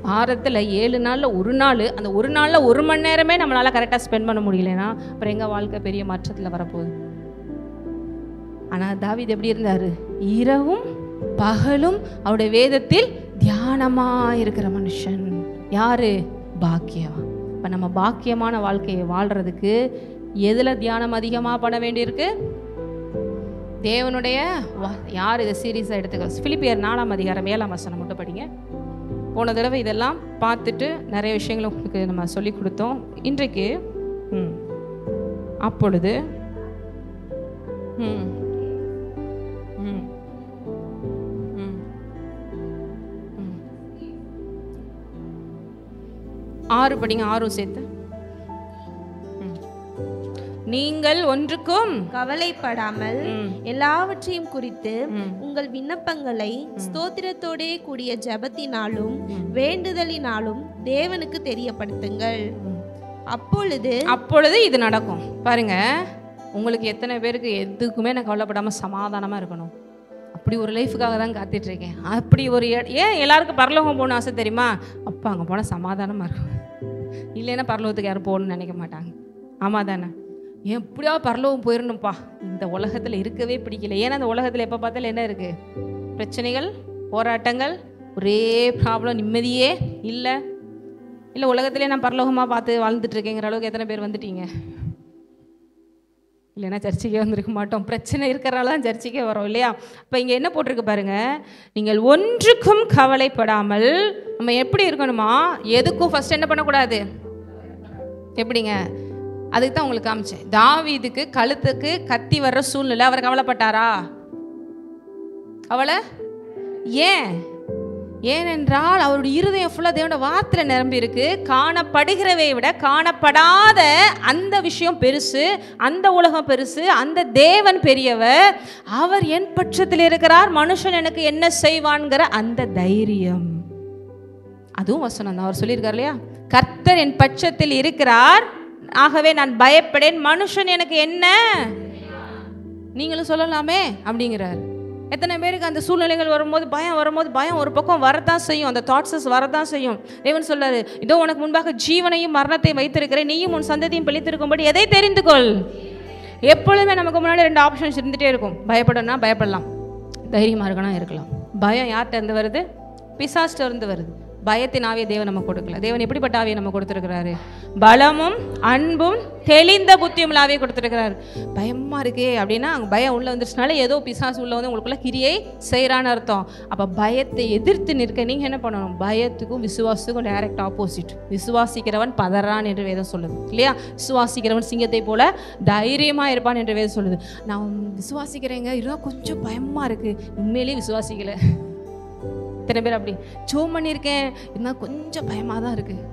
[SPEAKER 1] வாரத்தில் 7 நாளில் ஒரு நாள், அந்த ஒரு நாளில் 1 மணி நேரமே நம்மளால் கரெக்டாக ஸ்பெண்ட் பண்ண முடியலன்னா அப்புறம் எங்கள் வாழ்க்கை பெரிய மாற்றத்தில் வரப்போகுது. ஆனால் தாவீது எப்படி இருந்தார்? இரவும் பகலும் அவருடைய வேதத்தில் தியானமாக இருக்கிற மனுஷன். யார்? பாக்கியவான். இப்போ நம்ம பாக்கியமான வாழ்க்கையை வாழ்கிறதுக்கு எதில் தியானம் அதிகமாக பண்ண வேண்டியிருக்கு? தேவனுடைய யார் இதை சீரியஸாக எடுத்துக்க? பிலிப்பியர் 4ஆம் அதிகாரம் 7ஆம் வசனம் மட்டும் படிங்க. போன தடவை இதெல்லாம் பார்த்துட்டு நிறைய விஷயங்களை உங்களுக்கு நம்ம சொல்லி கொடுத்தோம். இன்றைக்கு அப்பொழுது 6 படிங்க, 6 சேர்த்து. நீங்கள் ஒன்றுக்கும்
[SPEAKER 2] கவலைப்படாமல் எல்லாவற்றையும் குறித்து உங்கள் விண்ணப்பங்களை ஸ்தோத்திரத்தோடே கூடிய ஜெபத்தினாலும் வேண்டுதலினாலும் தேவனுக்கு தெரியப்படுத்துங்கள். அப்பொழுது இது நடக்கும். பாருங்க, உங்களுக்கு எத்தனை பேருக்கு எதுக்குமே நான் கவலைப்படாமல் சமாதானமாக இருக்கணும், அப்படி ஒரு லைஃபுக்காக தான் காத்துட்ருக்கேன். அப்படி ஒரு ஏன் எல்லாருக்கும் பரலோகம் போகணும் ஆசை தெரியுமா? அப்போ அங்கே போனால் சமாதானமாக இருக்கும். இல்லைன்னா பரலோகத்துக்கு யாரும் போகணும்னு நினைக்க மாட்டாங்க. ஆமாம் தானே? எப்படியா பரலோகம் போயிடணும்ப்பா, இந்த உலகத்தில் இருக்கவே பிடிக்கல. ஏன்னா அந்த உலகத்தில் எப்போ பார்த்தாலும் என்ன இருக்குது? பிரச்சனைகள், போராட்டங்கள், ஒரே ப்ராப்ளம், நிம்மதியே இல்லை. இல்லை உலகத்திலே நான் பரலோகமாக பார்த்து வாழ்ந்துட்டுருக்கேங்கிற அளவுக்கு எத்தனை பேர் வந்துட்டீங்க? இல்லைன்னா சர்ச்சைக்கே வந்திருக்க மாட்டோம். பிரச்சனை இருக்கிறனால தான் சர்ச்சைக்கே வரோம் இல்லையா? இப்போ இங்கே என்ன போட்டிருக்கு பாருங்கள், நீங்கள் ஒன்றுக்கும் கவலைப்படாமல். நம்ம எப்படி இருக்கணுமா? எதுக்கும் ஃபஸ்ட் என்ன பண்ணக்கூடாது? எப்படிங்க? அதுக்கு தான் உங்களுக்கு காமிச்சேன். தாவீதுக்கு கழுத்துக்கு கத்தி வர்ற சூழ்நிலை, அவர் கவலைப்பட்டாரா? கவலை ஏனென்றால் அவருடைய இருதயம் ஃபுல்லாக தேவனோட வார்த்தையில் நிரம்பி இருக்கு. காணப்படுகிறவை விட காணப்படாத அந்த விஷயம் பெருசு, அந்த உலகம் பெருசு, அந்த தேவன் பெரியவர், அவர் என் பட்சத்தில் இருக்கிறார், மனுஷன் எனக்கு என்ன செய்வான்கிற அந்த தைரியம். அதுவும் வசனம் தான். அவர் சொல்லியிருக்கார் இல்லையா, கர்த்தர் என் பட்சத்தில் இருக்கிறார், ஆகவே நான் பயப்படேன், மனுஷன் எனக்கு என்ன. நீங்களும் சொல்லலாமே அப்படிங்கிறார். எத்தனை பேருக்கு அந்த சூழ்நிலைகள் வரும்போது பயம் ஒரு பக்கம் வரத்தான் செய்யும், அந்த தாட்ஸஸ் வரத்தான் செய்யும். தேவன் சொல்றாரு, இதோ உனக்கு முன்பாக ஜீவனையும் மரணத்தையும் வைத்திருக்கிறேன், நீயும் உன் சந்ததியும் பிழைத்திருக்கும்படி எதை தெரிந்து கொள். எப்பொழுதுமே நமக்கு முன்னாடி 2 ஆப்ஷன்ஸ் இருந்துகிட்டே இருக்கும். பயப்படணும்னா பயப்படலாம், தைரியமாக இருக்கணும் இருக்கலாம். பயம் யார்கிட்ட இருந்து வருது? பிசாஸ்ட இருந்து வருது. பயத்தின் ஆவியை தேவன் நம்ம கொடுக்கல. தேவன் எப்படிப்பட்ட ஆவியை நம்ம கொடுத்துருக்கிறாரு? பலமும் அன்பும் தெளிந்த புத்தியும் ஆவியை கொடுத்துருக்கிறாரு. பயமாக இருக்கே அப்படின்னா அங்கே பயம் உள்ளே வந்துருச்சுனால ஏதோ பிசாசு உள்ள வந்து உங்களுக்குள்ள கிரியை செய்கிறான்னு அர்த்தம். அப்போ பயத்தை எதிர்த்து நிற்க நீங்கள் என்ன பண்ணணும்? பயத்துக்கும் விசுவாசத்துக்கும் டைரக்ட் ஆப்போசிட். விசுவாசிக்கிறவன் பதறான் என்று வேதம் சொல்லுது இல்லையா? விசுவாசிக்கிறவன் சிங்கத்தை போல தைரியமாக இருப்பான் என்று வேதம் சொல்லுது. நான் விசுவாசிக்கிறேங்க, இருந்தால் கொஞ்சம் பயமாக இருக்குது, உண்மையிலேயே விசுவாசிக்கலை. இத்தனை பேர் அப்படி ஜெபம் பண்ணியிருக்கேன், இருந்தால் கொஞ்சம் பயமாக தான் இருக்குது,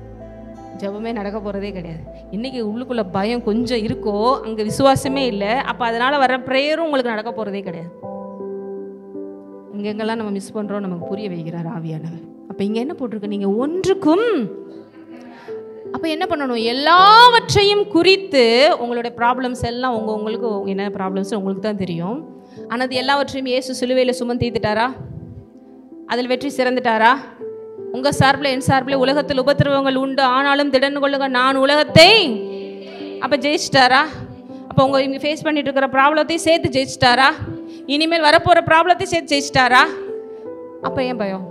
[SPEAKER 2] ஜெபமே நடக்க போகிறதே கிடையாது. இன்றைக்கி உள்ளுக்குள்ளே பயம் கொஞ்சம் இருக்கோ, அங்கே விசுவாசமே இல்லை. அப்போ அதனால் வர ப்ரேயரும் உங்களுக்கு நடக்க போகிறதே கிடையாது. இங்கெங்கெல்லாம் நம்ம மிஸ் பண்ணுறோம், நமக்கு புரிய வைக்கிறார் ஆவியானவர். அப்போ இங்கே என்ன போட்டிருக்கு? நீங்கள் ஒன்றுக்கும். அப்போ என்ன பண்ணணும்? எல்லாவற்றையும் குறித்து உங்களுடைய ப்ராப்ளம்ஸ் எல்லாம் உங்களுக்கு என்ன ப்ராப்ளம்ஸ் உங்களுக்கு தான் தெரியும். ஆனால் அது எல்லாவற்றையும் இயேசு சிலுவையில் சுமந்து தீர்த்துட்டாரா? அதில் வெற்றி சிறந்துட்டாரா? உங்கள் சார்பில் என் சார்பில் உலகத்தில் உபத்திரவங்கள் உண்டு, ஆனாலும் திடன் கொள்ளுங்க, நான் உலகத்தை. அப்போ ஜெயிச்சிட்டாரா? அப்போ உங்கள் இங்கே ஃபேஸ் பண்ணிட்டு இருக்கிற ப்ராப்ளத்தையும் சேர்த்து ஜெயிச்சிட்டாரா? இனிமேல் வரப்போகிற ப்ராப்ளத்தையும் சேர்த்து ஜெயிச்சிட்டாரா? அப்போ ஏன் பயம்?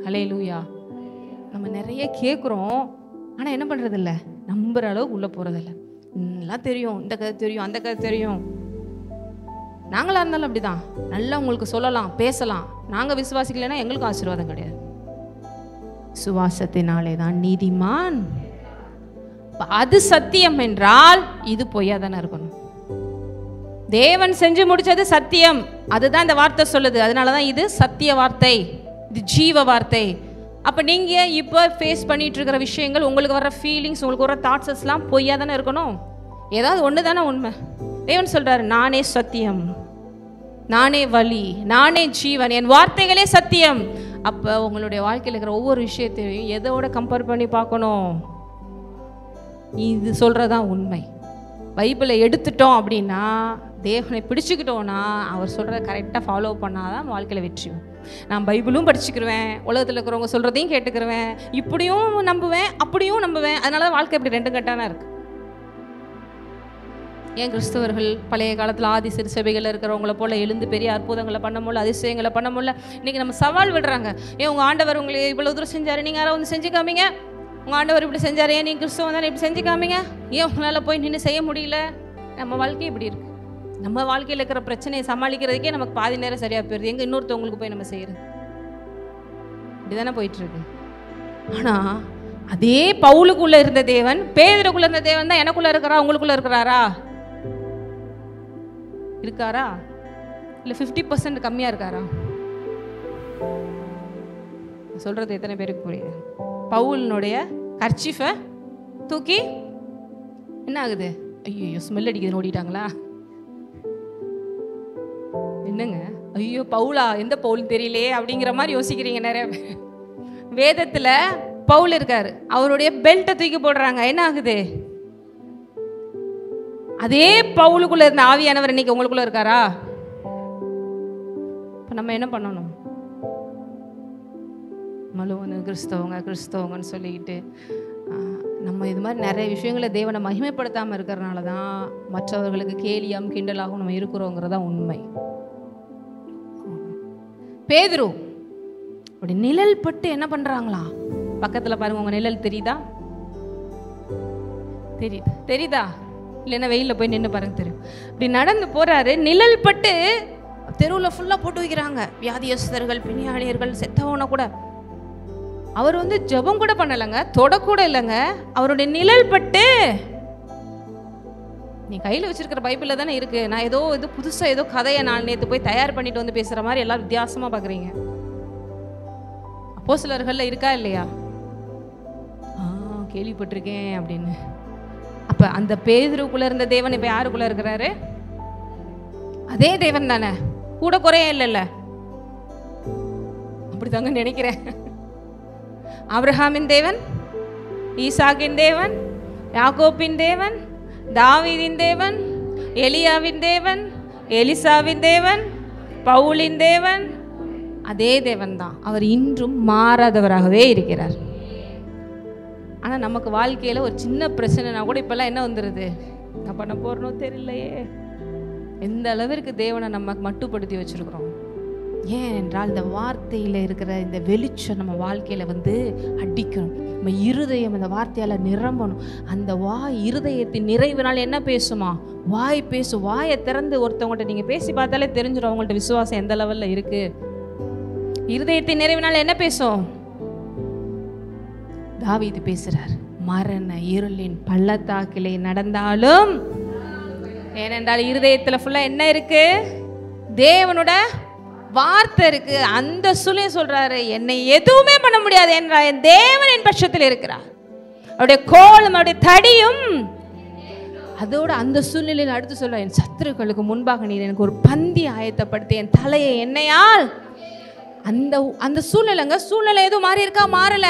[SPEAKER 2] ஹல்லேலூயா. நம்ம நிறைய கேட்குறோம், ஆனால் என்ன பண்ணுறதில்ல, நம்புகிற அளவுக்கு உள்ளே போகிறதில்ல. எல்லாம் தெரியும், இந்த கதை தெரியும், அந்த கதை தெரியும். நாங்களாக இருந்தாலும் அப்படி தான், நல்லா உங்களுக்கு சொல்லலாம், பேசலாம். நாங்கள் விசுவாசிக்கலைன்னா எங்களுக்கும் ஆசீர்வாதம் கிடையாது. விசுவாசத்தினாலே தான் நீதிமான். அது சத்தியம் என்றால் இது பொய்யா தானே இருக்கணும். தேவன் செஞ்சு முடிச்சது சத்தியம், அதுதான் இந்த வார்த்தை சொல்லுது. அதனால தான் இது சத்திய வார்த்தை, இது ஜீவ வார்த்தை. அப்போ நீங்கள் இப்போ ஃபேஸ் பண்ணிகிட்டு இருக்கிற விஷயங்கள், உங்களுக்கு வர ஃபீலிங்ஸ், உங்களுக்கு வர தாட்ஸஸ்லாம் பொய்யா தானே இருக்கணும். ஏதாவது ஒன்று தானே உண்மை. தேவன் சொல்கிறாரு, நானே சத்தியம், நானே வழி, நானே ஜீவன், என் வார்த்தைகளே சத்தியம். அப்போ உங்களுடைய வாழ்க்கையில் இருக்கிற ஒவ்வொரு விஷயத்தையும் எதோட கம்பேர் பண்ணி பார்க்கணும்? இது சொல்கிறதான் உண்மை. பைபிளை எடுத்துட்டோம் அப்படின்னா, தேவனை பிடிச்சிக்கிட்டோன்னா, அவர் சொல்கிறத கரெக்டாக ஃபாலோ பண்ணால் தான் வாழ்க்கையில் வெற்றி. நான் பைபிளும் படிச்சுக்கிருவேன், உலகத்தில் இருக்கிறவங்க சொல்கிறதையும் கேட்டுக்கிருவேன், இப்படியும் நம்புவேன் அப்படியும் நம்புவேன். அதனால தான் வாழ்க்கை இப்படி 2 கட்டானா இருக்குது. ஏன் கிறிஸ்தவர்கள் பழைய காலத்தில் ஆதி சிறு சபைகளில் இருக்கிறவங்கள போல் எழுந்து பெரிய அற்புதங்களை பண்ண முடியல, அதிசயங்களை பண்ண முடியல. இன்றைக்கி நம்ம சவால் விடுறாங்க. ஏன் உங்கள் ஆண்டவர் உங்களுக்கு இவ்வளோ தூரம் செஞ்சார், நீங்கள் யாராவது வந்து செஞ்சு காமிங்க. உங்கள் ஆண்டவர் இப்படி செஞ்சார், ஏன் நீங்கள் கிறிஸ்தவம் தானே இப்படி செஞ்சு காமிங்க. ஏன் உங்களால் போய் நின்று செய்ய முடியல? நம்ம வாழ்க்கை இப்படி இருக்குது. நம்ம வாழ்க்கையில் இருக்கிற பிரச்சனையை சமாளிக்கிறதுக்கே நமக்கு பாதி நேரம் சரியாக போயிடுது. எங்கே இன்னொருத்தவங்களுக்கு போய் நம்ம செய்கிறது? இப்படி தானே போயிட்டுருக்கு. ஆனால் அதே பவுலுக்குள்ளே இருந்த தேவன், பேதுருக்குள்ளே இருந்த தேவன் தான் எனக்குள்ளே இருக்கிறா, உங்களுக்குள்ளே இருக்கிறாரா? இருக்காரா? இல்லை 50% கம்மியாக இருக்காரா? சொல்கிறது எத்தனை பேருக்கு புரியுது? பவுலினுடைய கர்ச்சீஃபை தூக்கி என்ன ஆகுது? ஐயோ ஸ்மெல் அடிக்குதுன்னு ஓடிட்டாங்களா? என்னங்க ஐயோ பவுலா, எந்த பவுல் தெரியலையே அப்படிங்கிற மாதிரி யோசிக்கிறீங்க நிறைய பேர். வேதத்தில் பவுல் இருக்காரு, அவருடைய பெல்ட்டை தூக்கி போடுறாங்க, என்ன ஆகுது? அதே பவுலுக்குள்ள இருந்த ஆவியானவர் இன்னைக்கு உங்களுக்குள்ள இருக்காரா? இப்போ நம்ம என்ன பண்ணணும்? மலுவனு கிறிஸ்தவங்கன்னு சொல்லிக்கிட்டு நம்ம இது மாதிரி நிறைய விஷயங்களை தேவனை மகிமைப்படுத்தாமல் இருக்கிறனால தான் மற்றவர்களுக்கு கேலியாம் கிண்டலாகவும் நம்ம இருக்கிறோங்கிறதா உண்மை. பேதுரு அப்படி நிழல் பட்டு என்ன பண்றாங்களா? பக்கத்தில் பாருங்க, உங்க நிழல் தெரியுதா? தெரியுதா? இல்லைன்னா வெயிலில் போய் நின்று பாருங்க, தெரியும். இப்படி நடந்து போறாரு, நிழல் பட்டு தெருவில் ஃபுல்லாக போட்டு வைக்கிறாங்க. வியாதியஸ்தர்கள், பிணியாளியர்கள், செத்தவன கூட. அவர் வந்து ஜெபம் கூட பண்ணலைங்க, தொடக்கூட இல்லைங்க. அவருடைய நிழல் பட்டு, நீ கையில் வச்சிருக்கிற பைபிளில் தானே இருக்கு. நான் ஏதோ இது புதுசாக ஏதோ கதையை நான் நேற்று போய் தயார் பண்ணிட்டு வந்து பேசுகிற மாதிரி எல்லாரும் வித்தியாசமாக பார்க்குறீங்க. அப்போஸ்தலர்கள்ல இருக்கா இல்லையா? கேள்விப்பட்டிருக்கேன் அப்படின்னு. அப்போ அந்த பேதுருக்குள்ளே இருந்த தேவன் இப்போ யாருக்குள்ளே இருக்கிறாரு? அதே தேவன் தானே, கூட குறைய இல்லைல்ல. அப்படி தாங்க நினைக்கிறேன். ஆபிரகாமின் தேவன், ஈசாக்கின் தேவன், யாக்கோபின் தேவன், தாவீதின் தேவன், எலியாவின் தேவன், எலிசாவின் தேவன், பவுலின் தேவன், அதே தேவன் தான். அவர் இன்றும் மாறாதவராகவே இருக்கிறார். ஆனால் நமக்கு வாழ்க்கையில் ஒரு சின்ன பிரச்சனைனா கூட இப்போல்லாம் என்ன வந்துடுது? நான் பண்ண போகிறனோ தெரியலையே. எந்த அளவிற்கு தேவனை நம்ம மட்டுப்படுத்தி வச்சுருக்கிறோம். ஏன் என்றால் இந்த வார்த்தையில் இருக்கிற இந்த வெளிச்சம் நம்ம வாழ்க்கையில் வந்து அடிக்கணும். நம்ம இருதயம் இந்த வார்த்தையால் நிரம்பணும். அந்த இருதயத்தின் நிறைவினால் என்ன பேசுமா? வாய் பேசும். வாயை திறந்து ஒருத்தவங்கள்ட்ட நீங்கள் பேசி பார்த்தாலே தெரிஞ்சிடும் அவங்கள்ட்ட விசுவாசம் எந்த லெவலில் இருக்குது. இருதயத்தின் நிறைவினால் என்ன பேசும்? தாவீது பேசுறார், மரண இருளின் பள்ளத்தாக்கிலே நடந்தாலும், ஏனென்றால் இருதயத்தில் ஃபுல்லாக என்ன இருக்கு? தேவனோட வார்த்தை இருக்கு. அந்த சூழ்நிலை சொல்றாரு, என்னை எதுவுமே பண்ண முடியாது என்றால் என் தேவன் என் பட்சத்தில் இருக்கிறார். அவருடைய கோலும் அவருடைய தடியும். அதோட அந்த சூழ்நிலையில் அடுத்து சொல்ற, என் சத்துருக்களுக்கு முன்பாக நீர் எனக்கு ஒரு பந்தி ஆயத்தப்படுத்தி என் தலையை எண்ணெயால். அந்த சூழ்நிலைங்க, சூழ்நிலை எதுவும் மாறி இருக்கா? மாறல.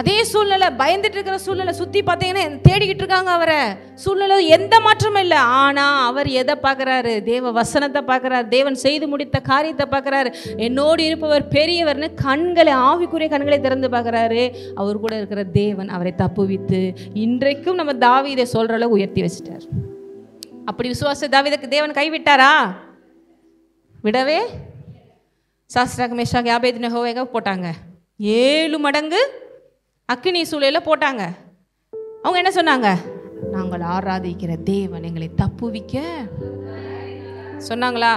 [SPEAKER 2] அதே சூழ்நிலை, பயந்துட்டு இருக்கிற சூழ்நிலை. சுற்றி பார்த்தீங்கன்னா தேடிக்கிட்டு இருக்காங்க அவரை. சூழ்நிலை எந்த மாற்றமும் இல்லை. ஆனால் அவர் எதை பார்க்குறாரு? தேவ வசனத்தை பார்க்குறாரு. தேவன் செய்து முடித்த காரியத்தை பார்க்குறாரு. என்னோடு இருப்பவர் பெரியவர்னு கண்களை, ஆவிக்குரிய கண்களை திறந்து பார்க்குறாரு. அவர் கூட இருக்கிற தேவன் அவரை தப்புவித்து இன்றைக்கும் நம்ம தாவீதை சொல்கிற அளவு உயர்த்தி வச்சுட்டார். அப்படி விசுவாச தாவீதுக்கு தேவன் கைவிட்டாரா? விடவே. சாஸ்திராக், மேஷாக், ஆபேத்நேகோவை போட்டாங்க. 7 மடங்கு அக்கினி சூளையில் போட்டாங்க. அவங்க என்ன சொன்னாங்க? நாங்கள் ஆராதிக்கிற தேவன் எங்களை தப்புவிக்க சொன்னாங்களா?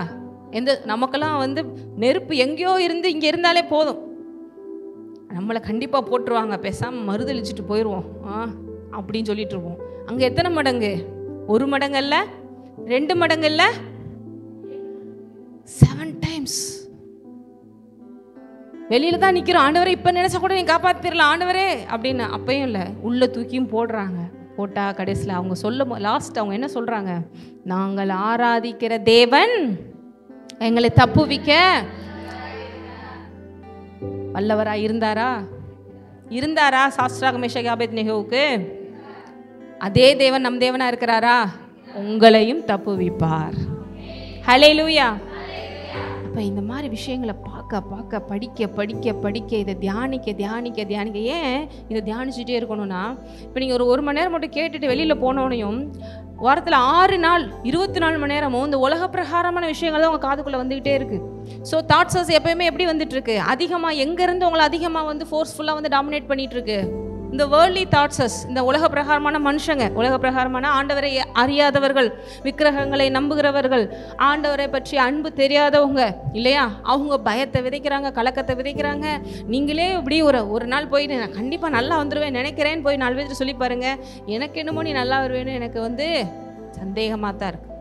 [SPEAKER 2] நமக்கெல்லாம் வந்து நெருப்பு எங்கேயோ இருந்து இங்கே இருந்தாலே போதும், நம்மளை கண்டிப்பாக போட்டுருவாங்க, பேசாமல் மறுதளிச்சுட்டு போயிடுவோம் அப்படின்னு சொல்லிட்டு இருப்போம். அங்கே எத்தனை மடங்கு? 1 மடங்கல்ல, 2 மடங்கல்ல, 7 times.
[SPEAKER 1] வெளியில தான் நிற்கிறோம், ஆண்டவரே இப்போ நினச்சா கூட நீங்க காப்பாற்றிடலாம் ஆண்டவரே அப்படின்னு. அப்பயும் இல்லை, உள்ள தூக்கியும் போடுறாங்க. போட்டால் கடைசியில் அவங்க லாஸ்ட் அவங்க என்ன சொல்கிறாங்க, நாங்கள் ஆராதிக்கிற தேவன் எங்களை தப்புவிக்க வல்லவராக இருந்தாரா சாஸ்திராக மேஷக் ஆபேத்நேகோவுக்கு? அதே தேவன் நம் தேவனாக இருக்கிறாரா? உங்களையும் தப்புவிப்பார். ஹல்லேலூயா. அப்போ இந்த மாதிரி விஷயங்களை பார்க்க படிக்க இதை தியானிக்க ஏன் இதை தியானிச்சுட்டே இருக்கணும்னா, இப்போ நீங்கள் ஒரு மணி நேரம் மட்டும் கேட்டுட்டு வெளியில் போனோனையும் வாரத்தில் 6 நாள் 24 மணி நேரமும் இந்த உலக பிரகாரமான விஷயங்கள் தான் உங்கள் காதுக்குள்ளே வந்துக்கிட்டே இருக்குது. ஸோ தாட்ஸஸ் எப்பயுமே எப்படி வந்துட்டுருக்கு, அதிகமாக எங்கேருந்து உங்களை அதிகமாக வந்து ஃபோர்ஸ்ஃபுல்லாக வந்து டாமினேட் பண்ணிகிட்ருக்கு? இந்த வேர்ல்ட்லி தாட்ஸஸ், இந்த உலக பிரகாரமான மனுஷங்க, உலக பிரகாரமான ஆண்டவரை அறியாதவர்கள், விக்கிரகங்களை நம்புகிறவர்கள், ஆண்டவரை பற்றி அன்பு தெரியாதவங்க இல்லையா, அவங்க பயத்தை விதைக்கிறாங்க, கலக்கத்தை விதைக்கிறாங்க. நீங்களே இப்படி ஒரு நாள் போய் நான் கண்டிப்பாக நல்லா வந்துடுவேன் நினைக்கிறேன்னு போய் 4 பேர் சொல்லி பாருங்க, எனக்கு என்னமோ நீ நல்லா வருவேன்னு எனக்கு வந்து சந்தேகமாக தான் இருக்குது.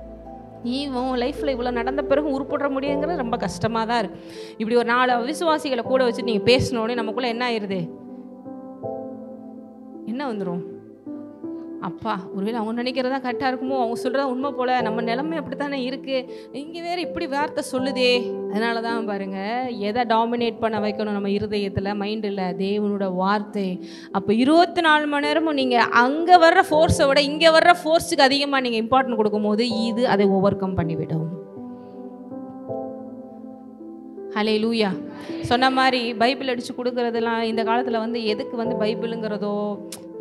[SPEAKER 1] நீ உன் லைஃப்பில் இவ்வளோ நடந்த பிறகு உருப்பிட முடியுங்கிறது ரொம்ப கஷ்டமாக தான் இருக்குது. இப்படி ஒரு 4 விசுவாசிகளை கூட வச்சு நீங்கள் பேசினோடனே நமக்குள்ளே என்ன ஆயிடுது, என்ன வந்துடும், அப்பா ஒருவேளை அவங்க நினைக்கிறதா கரெக்டாக இருக்குமோ, அவங்க சொல்கிறதா உண்மை போல், நம்ம நிலைமை அப்படி தானே இருக்குது, இங்கே வேறு இப்படி வார்த்தை சொல்லுதே. அதனால தான் பாருங்கள், எதை டாமினேட் பண்ண வைக்கணும் நம்ம இருதயத்தில், மைண்டில், தேவனோட வார்த்தை. அப்போ 24 மணி நேரமும் நீங்கள் அங்கே வர்ற ஃபோர்ஸை விட இங்கே வர்ற ஃபோர்ஸுக்கு அதிகமாக நீங்கள் இம்பார்ட்டன்ட் கொடுக்கும்போது இது அதை ஓவர் கம் பண்ணிவிடும். ஹல்லேலூயா. சொன்ன மாதிரி பைபிள் அடித்து கொடுக்குறதுலாம் இந்த காலத்தில் வந்து எதுக்கு வந்து பைபிளுங்கிறதோ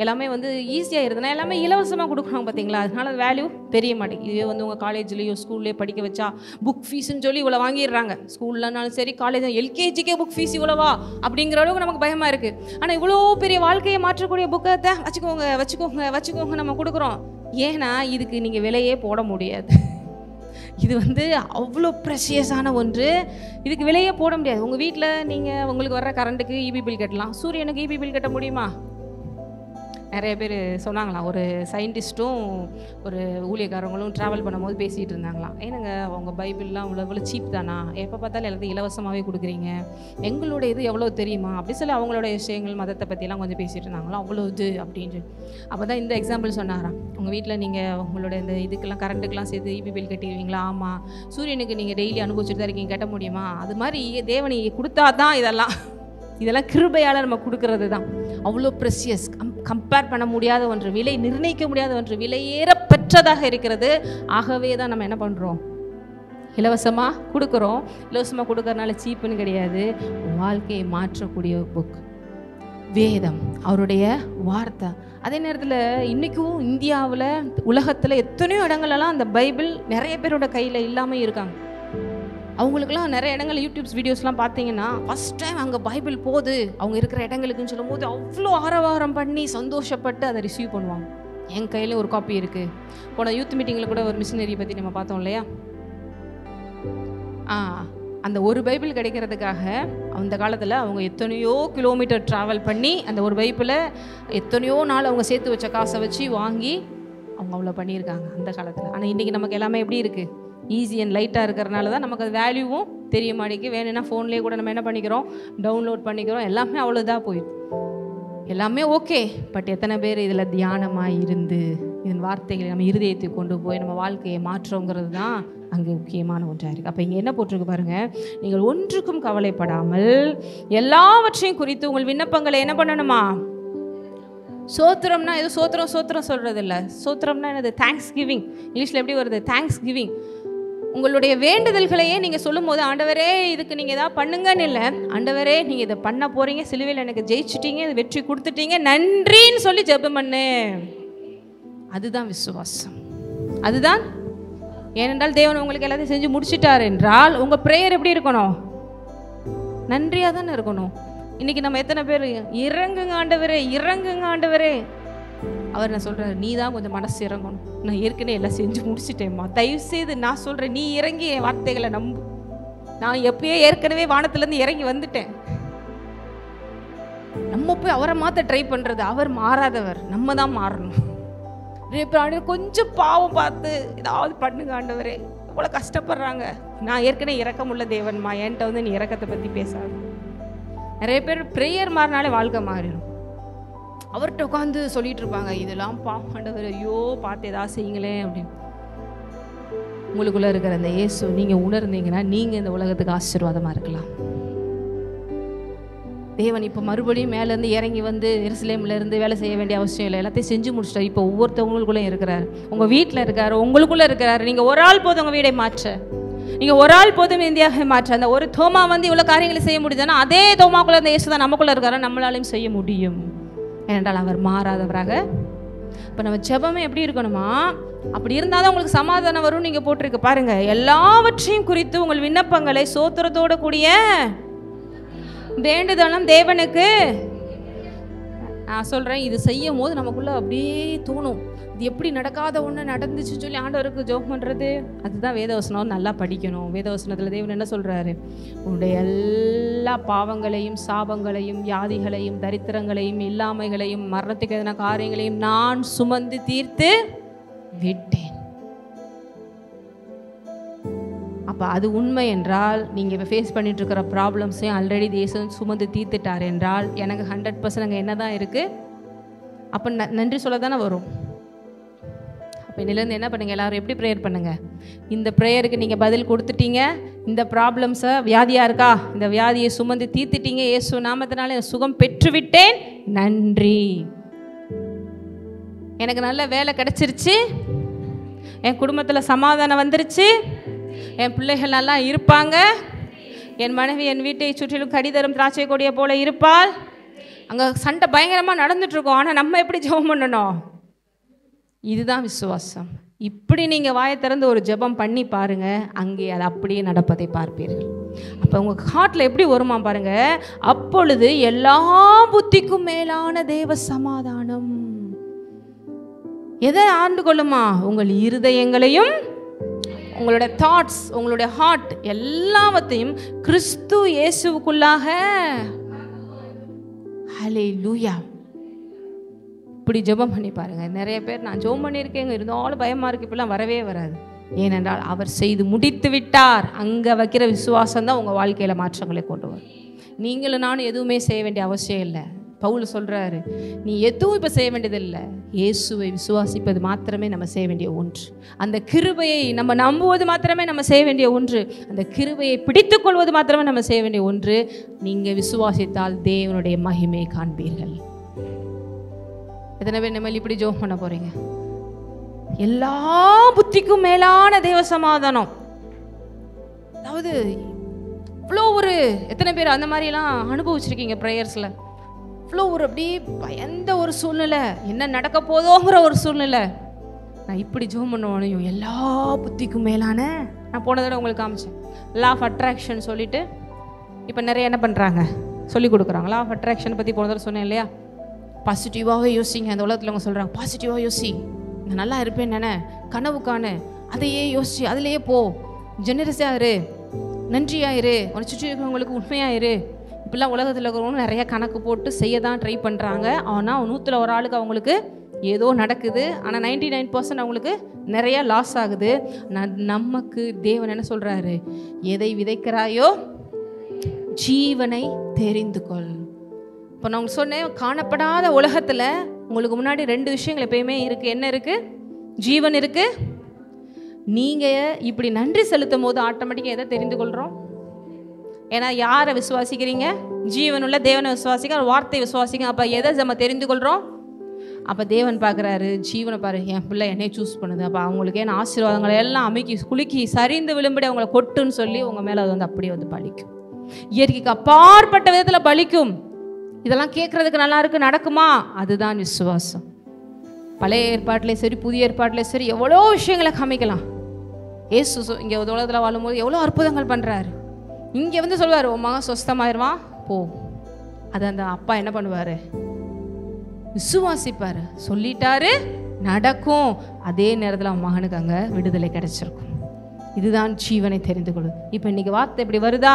[SPEAKER 1] எல்லாமே வந்து ஈஸியாக இருந்ததுன்னா எல்லாமே இலவசமாக கொடுக்குறாங்க பார்த்தீங்களா, அதனால வேல்யூ தெரிய மாட்டேங்குது. இதுவே வந்து உங்கள் காலேஜ்லேயோ ஸ்கூல்லேயே படிக்க வச்சா புக் ஃபீஸ்ன்னு சொல்லி இவ்வளோ வாங்கிடுறாங்க. ஸ்கூல்லனாலும் சரி, காலேஜ் எல்கேஜிக்கே புக் ஃபீஸ் இவ்வளோவா அப்படிங்கிற அளவுக்கு நமக்கு பயமாக இருக்குது. ஆனால் இவ்வளோ பெரிய வாழ்க்கையை மாற்றக்கூடிய புக்கத்தை வச்சுக்கோங்க நம்ம கொடுக்குறோம். ஏன்னா இதுக்கு நீங்கள் விலையே போட முடியாது. இது வந்து அவ்வளோ ப்ரெஷியஸான ஒன்று, இதுக்கு விலையே போட முடியாது. உங்கள் வீட்டில் நீங்கள் உங்களுக்கு வர்ற கரண்ட்டுக்கு இபி பில் கட்டலாம், சூரியனுக்கு இபி பில் கட்ட முடியுமா? நிறைய பேர் சொன்னாங்களாம், ஒரு சயின்டிஸ்ட்டும் ஒரு ஊழியக்காரங்களும் ட்ராவல் பண்ணும்போது பேசிகிட்டு இருந்தாங்களாம், ஏன்னாங்க அவங்க பைபிள்லாம் இவ்வளோ சீப் தானா, எப்போ பார்த்தாலும் எல்லாத்தையும் இலவசமாகவே கொடுக்குறீங்க, எங்களோட இது எவ்வளோ தெரியுமா அப்படி சொல்லி அவங்களோட விஷயங்கள் மதத்தை பற்றிலாம் கொஞ்சம் பேசிகிட்டு இருந்தாங்களாம், அவ்வளோ இது அப்படின்னு. அப்போ தான் இந்த எக்ஸாம்பிள் சொன்னாராம், உங்கள் வீட்டில் நீங்கள் உங்களோட இந்த இதுக்கெல்லாம் கரண்ட்டுக்கெல்லாம் சேர்த்து இபி பில் கட்டிடுவீங்களா? ஆமாம். சூரியனுக்கு நீங்கள் டெய்லி அனுபவிச்சுட்டு தான் இருக்கீங்க, கட்ட முடியுமா? அது மாதிரி தேவனை கொடுத்தா தான் இதெல்லாம் கிருபையால் நம்ம கொடுக்கறது தான். அவ்வளோ ப்ரெஷியஸ், கம்பேர் பண்ண முடியாத ஒன்று, விலை நிர்ணயிக்க முடியாத ஒன்று, விலையேற பெற்றதாக இருக்கிறது. ஆகவே தான் நம்ம என்ன பண்ணுறோம், இலவசமாக கொடுக்குறோம். இலவசமாக கொடுக்கறதுனால சீப்புன்னு கிடையாது, வாழ்க்கையை மாற்றக்கூடிய புக் வேதம், அவருடைய வார்த்தை. அதே நேரத்தில் இன்றைக்கும் இந்தியாவில் உலகத்தில் எத்தனையோ இடங்கள்லாம் அந்த பைபிள் நிறைய பேரோட கையில் இல்லாமல் இருக்காங்க. அவங்களுக்குலாம் நிறைய இடங்கள் யூடியூப்ஸ் வீடியோஸ்லாம் பார்த்தீங்கன்னா ஃபஸ்ட் டைம் அங்கே பைபிள் போகுது அவங்க இருக்கிற இடங்களுக்குன்னு சொல்லும் போது அவ்வளோ ஆரவாரம் பண்ணி சந்தோஷப்பட்டு அதை ரிசீவ் பண்ணுவாங்க. என் கையில் ஒரு காப்பி இருக்குது. போன யூத் மீட்டிங்கில் கூட ஒரு மிஷினரியை பற்றி நம்ம பார்த்தோம் இல்லையா, அந்த ஒரு பைபிள் கிடைக்கிறதுக்காக அந்த காலத்தில் அவங்க எத்தனையோ கிலோமீட்டர் ட்ராவல் பண்ணி அந்த ஒரு பைபிளை எத்தனையோ நாள் அவங்க சேர்த்து வச்ச காசை வச்சு வாங்கி அவங்க அவ்வளோ பண்ணியிருக்காங்க அந்த காலத்தில். ஆனால் இன்றைக்கி நமக்கு எல்லாமே எப்படி இருக்குது, ஈஸி அண்ட் லைட்டாக இருக்கிறனால தான் நமக்கு அது வேல்யூவும் தெரிய மாட்டேங்குது. வேணும்னா ஃபோன்லேயே கூட நம்ம என்ன பண்ணிக்கிறோம், டவுன்லோட் பண்ணிக்கிறோம், எல்லாமே அவ்வளோதான் போயிடுது. எல்லாமே ஓகே, பட் எத்தனை பேர் இதில் தியானமாக இருந்து இதன் வார்த்தைகளை நம்ம இருதயத்தை கொண்டு போய் நம்ம வாழ்க்கையை மாற்றோங்கிறது தான் அங்கே முக்கியமான ஒன்றாக இருக்குது. அப்போ இங்கே என்ன போட்டிருக்கு பாருங்கள், நீங்கள் ஒன்றுக்கும் கவலைப்படாமல் எல்லாவற்றையும் குறித்து உங்கள் விண்ணப்பங்களை என்ன பண்ணணுமா, சோத்திரம்னா எது, சோத்திரம் சொல்கிறது இல்லை, சோத்திரம்னா என்னது, தேங்க்ஸ் கிவிங். இங்கிலீஷில் எப்படி வருது, தேங்க்ஸ் கிவிங். உங்களுடைய வேண்டுதல்களையே நீங்கள் சொல்லும் போது, ஆண்டவரே இதுக்கு நீங்கள் எதாவது பண்ணுங்கன்னு இல்லை, ஆண்டவரே நீங்கள் இதை பண்ண போகிறீங்க, சிலுவையில் எனக்கு ஜெயிச்சிட்டீங்க, இது வெற்றி கொடுத்துட்டீங்க, நன்றின்னு சொல்லி ஜெபம் பண்ணு. அதுதான் விசுவாசம், அதுதான். ஏனென்றால் தேவன் உங்களுக்கு எல்லாத்தையும் செஞ்சு முடிச்சிட்டார் என்றால் உங்கள் ப்ரேயர் எப்படி இருக்கணும், நன்றியாக தானே இருக்கணும். இன்றைக்கி நம்ம எத்தனை பேர் இறங்குங்க ஆண்டவரே, அவர் நான் சொல்கிறார், நீ தான் கொஞ்சம் மனசு இறங்கணும், நான் ஏற்கனவே எல்லாம் செஞ்சு முடிச்சிட்டேம்மா, தயவுசெய்து நான் சொல்கிறேன் நீ இறங்கி என் வார்த்தைகளை நம்பு, நான் எப்பயே ஏற்கனவே வானத்துலேருந்து இறங்கி வந்துட்டேன். நம்ம போய் அவரை மாற்ற ட்ரை பண்ணுறது, அவர் மாறாதவர், நம்ம தான் மாறணும். கொஞ்சம் பாவம் பார்த்து ஏதாவது பண்ணுங்க ஆண்டவரே, இவ்வளோ கஷ்டப்படுறாங்க, நான் ஏற்கனவே இரக்கமுள்ள தேவன்மா, என்கிட்ட வந்து நீ இரக்கத்தை பற்றி பேசாது. நிறைய பேர் ப்ரேயர் மாறினாலே வாழ்க்கை மாறிடும். அவர்கிட்ட உட்காந்து சொல்லிட்டு இருப்பாங்க, இதெல்லாம் ஆண்டவர் ஐயோ பார்த்து ஏதாவது செய்யுங்களேன் அப்படின்னு. உங்களுக்குள்ள இருக்கிற அந்த இயேசு நீங்க உணர்ந்தீங்கன்னா நீங்க இந்த உலகத்துக்கு ஆசீர்வாதமா இருக்கலாம். தேவன் இப்போ மறுபடியும் மேலேருந்து இறங்கி வந்து எருசலேம்ல இருந்து வேலை செய்ய வேண்டிய அவசியம் இல்லை, எல்லாத்தையும் செஞ்சு முடிச்சிட்டார். இப்போ ஒவ்வொருத்தவங்களுக்குள்ளே இருக்கிறார், உங்கள் வீட்டில் இருக்கார், உங்களுக்குள்ளே இருக்கிறார். நீங்கள் ஒரு ஆள் போதும் உங்கள் வீடை மாற்ற, நீங்கள் ஒரு ஆள் போதும் இந்தியாவை மாற்ற. அந்த ஒரு தோமா வந்து இவ்வளோ காரியங்களை செய்ய முடியுதுன்னா அதே தோமாக்குள்ளே அந்த இயேசு தான் நமக்குள்ளே இருக்காரு, நம்மளாலையும் செய்ய முடியும். ஏனென்றால் அவர் மாறாதவராக. இப்போ நம்ம ஜெபமே எப்படி இருக்கணுமா, அப்படி இருந்தால் தான் உங்களுக்கு சமாதானம் வரும். நீங்கள் போட்டிருக்கு பாருங்க, எல்லாவற்றையும் குறித்து உங்கள் விண்ணப்பங்களை சோத்திரத்தோடு கூடிய வேண்டுதலும் தேவனுக்கு. நான் சொல்கிறேன், இது செய்யும் போது நமக்குள்ளே அப்படியே தோணும், இது எப்படி நடக்காத ஒன்று நடந்துச்சுன்னு சொல்லி ஆண்டவருக்கு ஜெபம் பண்ணுறது. அதுதான் வேதவசனம் நல்லா படிக்கணும். வேதவசனத்தில் தேவன் என்ன சொல்கிறாரு, உன்னுடைய எல்லா பாவங்களையும் சாபங்களையும் வியாதிகளையும் தரித்திரங்களையும் இல்லாமைகளையும் மரணத்துக்கு எதனா காரியங்களையும் நான் சுமந்து தீர்த்து விட்டேன். அப்போ அது உண்மை என்றால், நீங்கள் இப்போ ஃபேஸ் பண்ணிட்டு இருக்கிற ப்ராப்ளம்ஸையும் ஆல்ரெடி தேசம் சுமந்து தீர்த்துட்டார் என்றால் எனக்கு 100% அங்கே என்ன தான் இருக்குது. அப்போ நன்றி சொல்ல தானே வரும். அப்போ இன்னிலேருந்து என்ன பண்ணுங்கள், எல்லோரும் எப்படி ப்ரேயர் பண்ணுங்கள், இந்த ப்ரேயருக்கு நீங்கள் பதில் கொடுத்துட்டீங்க, இந்த ப்ராப்ளம்ஸை வியாதியாக இருக்கா, இந்த வியாதியை சுமந்து தீர்த்துட்டீங்க, இயேசு நாமத்தினால சுகம் பெற்றுவிட்டேன், நன்றி. எனக்கு நல்ல வேலை கிடச்சிருச்சு, என் குடும்பத்தில் சமாதானம் வந்துருச்சு, என் பிள்ளைகள் நல்லா இருப்பாங்க, என் மனைவி என் வீட்டை சுற்றிலும் கடிதரும் திராட்சை கொடியை போல இருப்பாள். அங்கே சண்டை பயங்கரமாக நடந்துட்டுருக்கோம், ஆனால் நம்ம எப்படி ஜெபம் பண்ணணும், இதுதான் விசுவாசம். இப்படி நீங்கள் வாயை திறந்து ஒரு ஜெபம் பண்ணி பாருங்கள், அங்கே அது அப்படியே நடப்பதை பார்ப்பீர்கள். அப்போ உங்கள் ஹார்ட்டில் எப்படி வருமா பாருங்கள், அப்பொழுது எல்லா புத்திக்கும் மேலான தேவ சமாதானம் எதை ஆண்டு கொள்ளுமா, உங்கள் இருதயங்களையும் உங்களுடைய தாட்ஸ் உங்களுடைய ஹார்ட் எல்லாவற்றையும் கிறிஸ்து இயேசுவுக்குள்ளாக. ஹல்லேலூயா. இப்படி ஜெபம் பண்ணி பாருங்க. நிறைய பேர் நான் ஜெபம் பண்ணியிருக்கேங்க, இருந்தாலும் பயமா இருக்கு, இப்பெல்லாம் வரவே வராது. ஏனென்றால் அவர் செய்து முடித்து விட்டார். அங்கே வைக்கிற விசுவாசம் தான் உங்கள் வாழ்க்கையில் மாற்றங்களை கொண்டு வரும். நீங்களும் நானும் எதுவுமே செய்ய வேண்டிய அவசியம் இல்லை. பவுல் சொல்கிறாரு, நீ எதுவும் இப்போ செய்ய வேண்டியதில்லை, இயேசுவை விசுவாசிப்பது மாத்திரமே நம்ம செய்ய வேண்டிய ஒன்று. அந்த கிருபையை நம்ம நம்புவது மாத்திரமே நம்ம செய்ய வேண்டிய ஒன்று. அந்த கிருபையை பிடித்து கொள்வது மாத்திரமே நம்ம செய்ய வேண்டிய ஒன்று. நீங்கள் விசுவாசித்தால் தேவனுடைய மகிமையை காண்பீர்கள். எத்தனை பேர் நம்ம இப்படி ஜெபம் பண்ண போகிறீங்க? எல்லா புத்திக்கும் மேலான தேவ சமாதானம். அதாவது இவ்வளோ ஒரு எத்தனை பேர் அந்த மாதிரிலாம் அனுபவிச்சிருக்கீங்க ப்ரேயர்ஸில்? இவ்வளோ ஒரு அப்படி பயந்த ஒரு சூழ்நிலை, என்ன நடக்க போதோங்கிற ஒரு சூழ்நிலை. நான் இப்படி ஜெபம் பண்ணுவோனையும் எல்லா புத்திக்கும் மேலான, நான் போன தடவை உங்களுக்கு காமிச்சேன், லா ஆஃப் அட்ராக்ஷன் சொல்லிட்டு இப்போ நிறைய என்ன பண்ணுறாங்க சொல்லி கொடுக்குறாங்க. லா ஆஃப் அட்ராக்ஷன் பற்றி போன தடவை சொன்னேன் இல்லையா? பாசிட்டிவாகவே யோசிங்க. அந்த உலகத்தில் அவங்க சொல்கிறாங்க, பாசிட்டிவாக யோசி, நான் நல்லா இருப்பேன் நினை, கனவு காணு, அதையே யோசி, அதிலேயே போ, ஜெனரஸாக இரு, நன்றியாயிரு, உன்னை சுற்றி இருக்கிறவங்களுக்கு உண்மையாயிரு. இப்போல்லாம் உலகத்தில் இருக்கிறவங்க நிறைய கணக்கு போட்டு செய்ய தான் ட்ரை பண்ணுறாங்க. ஆனால் 100ல் ஒரு ஆளுக்கு அவங்களுக்கு ஏதோ நடக்குது, ஆனால் 99% அவங்களுக்கு நிறையா லாஸ் ஆகுது. நமக்கு தேவன் என்ன சொல்கிறாரு, எதை விதைக்கிறாயோ ஜீவனை தெரிந்து கொள். இப்போ நான் உங்களுக்கு சொன்னேன், காணப்படாத உலகத்தில் உங்களுக்கு முன்னாடி 2 விஷயங்கள் எப்பயுமே இருக்குது. என்ன இருக்குது? ஜீவன் இருக்குது. நீங்கள் இப்படி நன்றி செலுத்தும் போது ஆட்டோமேட்டிக்காக எதை தெரிந்து கொள்கிறோம்? ஏன்னா யாரை விசுவாசிக்கிறீங்க? ஜீவனுள்ள தேவனை விசுவாசிக்க, வார்த்தை விசுவாசிக்க. அப்போ எதை நம்ம தெரிந்து கொள்கிறோம்? அப்போ தேவன் பார்க்குறாரு, ஜீவனை பாரு, என் பிள்ளை என்னை சூஸ் பண்ணுது, அப்போ அவங்களுக்கு ஏன்னா ஆசீர்வாதங்களை எல்லாம் அமைக்கி குலுக்கி சரிந்து விழும்படி அவங்களை கொட்டுன்னு சொல்லி உங்கள் மேலே அது வந்து அப்படியே வந்து பலிக்கும். இயற்கைக்கு அப்பாற்பட்ட விதத்தில் பலிக்கும். இதெல்லாம் கேட்குறதுக்கு நல்லா இருக்கு, நடக்குமா? அதுதான் விசுவாசம். பழைய ஏற்பாட்டிலே சரி புதிய ஏற்பாட்டிலே சரி எவ்வளோ விஷயங்களை காமிக்கலாம். ஏசு இங்கே உலகத்தில் வாழும்போது எவ்வளோ அற்புதங்கள் பண்ணுறாரு. இங்கே வந்து சொல்லுவார், உன் மகன் சொஸ்தமாயிருவான் போ. அது அந்த அப்பா என்ன பண்ணுவார்? விசுவாசிப்பார். சொல்லிட்டாரு, நடக்கும். அதே நேரத்தில் அவன் மகனுக்கு அங்கே விடுதலை கிடைச்சிருக்கும். இதுதான் ஜீவனை தெரிந்து கொள்ளுது. இப்போ இன்றைக்கி வார்த்தை இப்படி வருதா?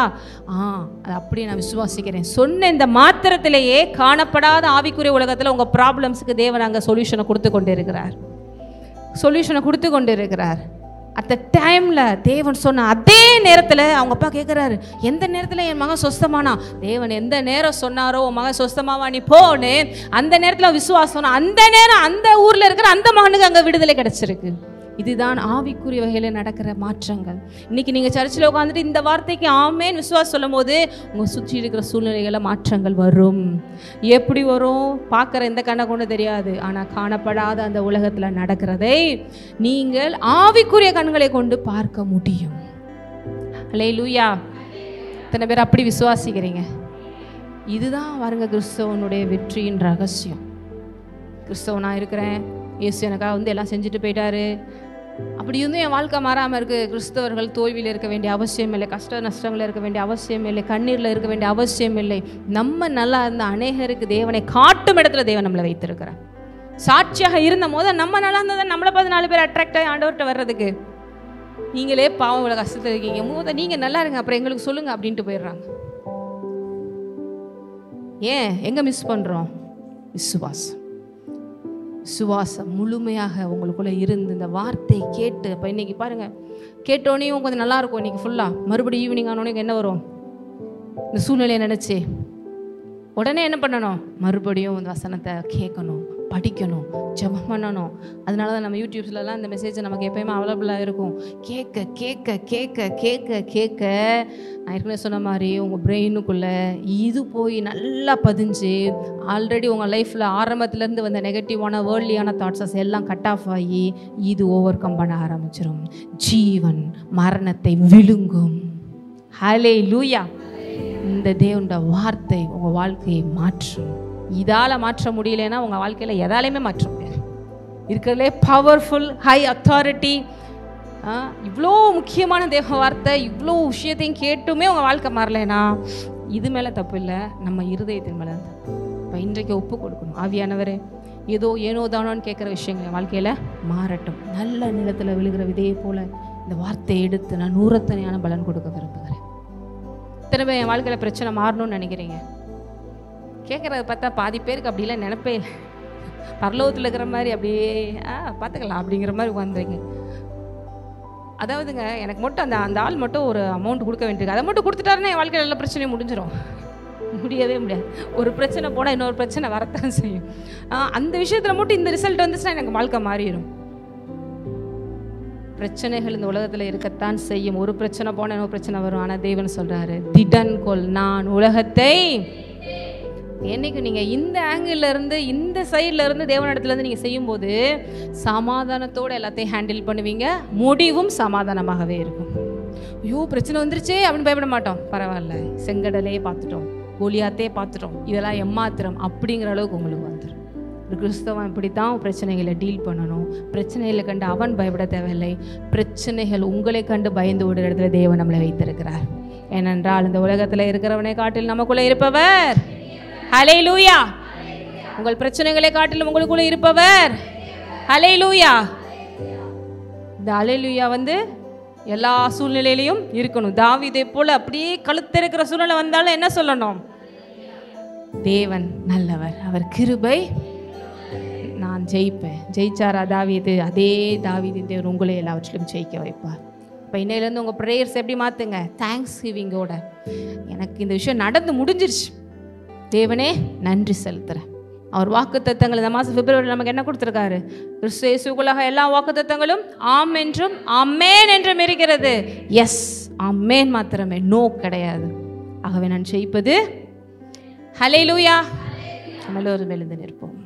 [SPEAKER 1] அது அப்படியே நான் விசுவாசிக்கிறேன். சொன்ன இந்த மாத்திரத்திலேயே காணப்படாத ஆவிக்குரிய உலகத்தில் உங்கள் ப்ராப்ளம்ஸுக்கு தேவன் அங்கே சொல்யூஷனை கொடுத்து கொண்டு இருக்கிறார்.
[SPEAKER 2] அந்த டைமில் தேவன் சொன்ன அதே நேரத்தில் அவங்க அப்பா கேட்குறாரு, எந்த நேரத்தில் என் மகன் சொஸ்தமானா? தேவன் எந்த நேரம் சொன்னாரோ உன் மகன் சொஸ்தமாவா நீ போன்னு, அந்த நேரத்தில் விசுவாசம், அந்த நேரம் அந்த ஊரில் இருக்கிற அந்த மகனுக்கு அங்கே விடுதலை கிடச்சிருக்கு. இதுதான் ஆவிக்குரிய வகையில் நடக்கிற மாற்றங்கள். இன்னைக்கு நீங்கள் சர்ச்சில் உட்காந்துட்டு இந்த வார்த்தைக்கு ஆமேன் விசுவாசம் சொல்லும் போது உங்கள் சுற்றி இருக்கிற சூழ்நிலைகளில் மாற்றங்கள் வரும். எப்படி வரும்? பார்க்குற எந்த கண்ணை கொண்டு தெரியாது. ஆனால் காணப்படாத அந்த உலகத்தில் நடக்கிறதை நீங்கள் ஆவிக்குரிய கண்களை கொண்டு பார்க்க முடியும். அல்லேலூயா. இத்தனை பேர் அப்படி விசுவாசிக்கிறீங்க. இதுதான் பாருங்க கிறிஸ்தவனுடைய வெற்றியின் ரகசியம். கிறிஸ்தவனாக இருக்கிறேன், இயேசு எனக்காக எல்லாம் செஞ்சுட்டு போயிட்டாரு, அப்படி இருந்தும் என் வாழ்க்கை மாறாமல் இருக்குது. கிறிஸ்தவர்கள் தோல்வியில் இருக்க வேண்டிய அவசியம் இல்லை, கஷ்ட நஷ்டங்களில் இருக்க வேண்டிய அவசியம் இல்லை, கண்ணீரில் இருக்க வேண்டிய அவசியம் இல்லை. நம்ம நல்லா இருந்த அநேகருக்கு தேவனை காட்டும் இடத்துல தேவன் நம்மளை வைத்திருக்கிறார். சாட்சியாக இருந்த போது நம்ம நல்லா இருந்ததை நம்மளை பார்த்து 4 பேர் அட்ராக்ட் ஆகி ஆண்டவர்கிட்ட வர்றதுக்கு, நீங்களே பாவம் இவ்வளோ கஷ்டத்தில் இருக்கீங்க, நீங்கள் நல்லா இருங்க அப்புறம் எங்களுக்கு சொல்லுங்கள் அப்படின்ட்டு போயிடுறாங்க. ஏன் எங்கே மிஸ் பண்ணுறோம்? விசுவாசம். விசுவாசம் முழுமையாக உங்களுக்குள்ளே இருந்து இந்த வார்த்தை கேட்டு, இப்போ இன்றைக்கி பாருங்கள், கேட்டோடனையும் கொஞ்சம் நல்லாயிருக்கும். இன்றைக்கி ஃபுல்லாக மறுபடியும் ஈவினிங் ஆனோடனே என்ன வரும்? இந்த சூழ்நிலையை நினச்சி உடனே என்ன பண்ணணும்? மறுபடியும் இந்த வசனத்தை கேட்கணும், படிக்கணும், ஜெபம் பண்ணணும். அதனால தான் நம்ம யூடியூப்ஸ்லலாம் இந்த மெசேஜ் நமக்கு எப்போயுமே அவைலபிளாக இருக்கும். கேட்க கேட்க கேட்க கேட்க கேட்க நான் ஏற்கனவே சொன்ன மாதிரி உங்கள் பிரெயினுக்குள்ளே இது போய் நல்லா பதிஞ்சு ஆல்ரெடி உங்கள் லைஃப்பில் ஆரம்பத்துலேருந்து வந்த நெகட்டிவான வேர்ல்டியான தாட்ஸஸ் எல்லாம் கட் ஆஃப் ஆகி இது ஓவர் கம் பண்ண ஆரம்பிச்சிடும். ஜீவன் மரணத்தை விழுங்கும். ஹல்லேலூயா. இந்த தேவனுடைய வார்த்தை உங்கள் வாழ்க்கையை மாற்றும். இதால் மாற்ற முடியலன்னா உங்கள் வாழ்க்கையில் எதாலையுமே மாற்ற முடியாது. இருக்கிறதுலே பவர்ஃபுல் ஹை அத்தாரிட்டி, இவ்வளோ முக்கியமான தேவ வார்த்தை, இவ்வளோ விஷயத்தையும் கேட்டுமே உங்கள் வாழ்க்கை மாறலைன்னா இது மேலே தப்பு இல்லை, நம்ம இருதயத்தின் மேலே தான் தப்பு. இப்போ இன்றைக்கு ஒப்பு கொடுக்கணும், ஆவியானவரே ஏனோ தானோன்னு கேட்குற விஷயங்கள் வாழ்க்கையில் மாறட்டும். நல்ல நிலத்தில் விழுகிற விதையை போல் இந்த வார்த்தையை எடுத்து நான் 100 பலன் கொடுக்க விரும்புகிறேன். இத்தனை பேர் என் வாழ்க்கையில் பிரச்சனை மாறணும்னு நினைக்கிறீங்க? கேட்குறத பார்த்தா பாதி பேருக்கு அப்படிலாம் நினைப்பே இல்லை. பரலோகத்தில் இருக்கிற மாதிரி அப்படியே பார்த்துக்கலாம் அப்படிங்கிற மாதிரி உட்காந்துருங்க. அதாவதுங்க எனக்கு மட்டும் அந்த ஆள் மட்டும் ஒரு அமௌண்ட் கொடுக்க வேண்டியிருக்கு, அதை மட்டும் கொடுத்துட்டாருன்னா என் வாழ்க்கையில் எல்லா பிரச்சனையும் முடிஞ்சிடும். முடியவே முடியாது. ஒரு பிரச்சனை போனால் இன்னொரு பிரச்சனை வரத்தான் செய்யும். அந்த விஷயத்தில் மட்டும் இந்த ரிசல்ட் வந்துச்சுன்னா எனக்கு வாழ்க்கை மாறிடும். பிரச்சனைகள் இந்த உலகத்தில் இருக்கத்தான் செய்யும். ஒரு பிரச்சனை போனால் இன்னொரு பிரச்சனை வரும். ஆனால் தேவன் சொல்கிறாரு, திடன் கொள், நான் உலகத்தை. என்னைக்கு நீங்கள் இந்த ஆங்கிள் இருந்து இந்த சைடில் இருந்து தேவனிடத்துலேருந்து நீங்கள் செய்யும்போது சமாதானத்தோடு எல்லாத்தையும் ஹேண்டில் பண்ணுவீங்க. முடிவும் சமாதானமாகவே இருக்கும். ஐயோ பிரச்சனை வந்துருச்சே அப்படின்னு பயப்பட மாட்டோம். பரவாயில்ல, செங்கடலே பார்த்துட்டோம், கோலியாத்தே பார்த்துட்டோம், இதெல்லாம் எம்மாத்திரம் அப்படிங்கிற அளவுக்கு உங்களுக்கு வந்துடும். ஒரு கிறிஸ்தவன் இப்படி தான் பிரச்சனைகளை டீல் பண்ணணும். பிரச்சனைகளை கண்டு அவன் பயப்பட தேவையில்லை. பிரச்சனைகள் உங்களை கண்டு பயந்து ஓடுற இடத்துல தேவன் நம்மளை வைத்திருக்கிறார். ஏனென்றால் இந்த உலகத்தில் இருக்கிறவனை காட்டில் நமக்குள்ளே இருப்பவர். ஹல்லேலூயா. உங்கள் பிரச்சனைகளை காட்டிலும் உங்களுக்குள்ளே இருப்பவர். ஹல்லேலூயா. இந்த ஹல்லேலூயா எல்லா சூழ்நிலையிலையும் இருக்கணும். தாவீதை போல அப்படியே கழுத்திருக்கிற சூழ்நிலை வந்தாலும் என்ன சொல்லணும்? தேவன் நல்லவர், அவர் கிருபை, நான் ஜெயிப்பேன். ஜெயிச்சாரா தாவீது? அதே தாவீதின் தேவன் உங்களே எல்லாவற்றிலும் ஜெயிக்க வைப்பார். இப்போ இன்னையிலேருந்து உங்கள் ப்ரேயர்ஸ் எப்படி மாற்றுங்க? தேங்க்ஸ் கிவிங்கோட, எனக்கு இந்த விஷயம் நடந்து முடிஞ்சிருச்சு, தேவனே நன்றி செலுத்துகிறேன். அவர் வாக்குத்தத்தங்கள் இந்த மாதம் பிப்ரவரியில் நமக்கு என்ன கொடுத்துருக்காரு? கிறிஸ்து இயேசுவுக்குள்ளாக எல்லா வாக்குத்தத்தங்களும் ஆம் என்றும் ஆமேன் என்றும் இருக்கிறது. எஸ், ஆமேன் மாத்திரமே, நோ கிடையாது. ஆகவே நான் ஜெயிப்பது. ஹல்லேலூயா. நம்ம எல்லோரும் எழுந்து நிற்போம்.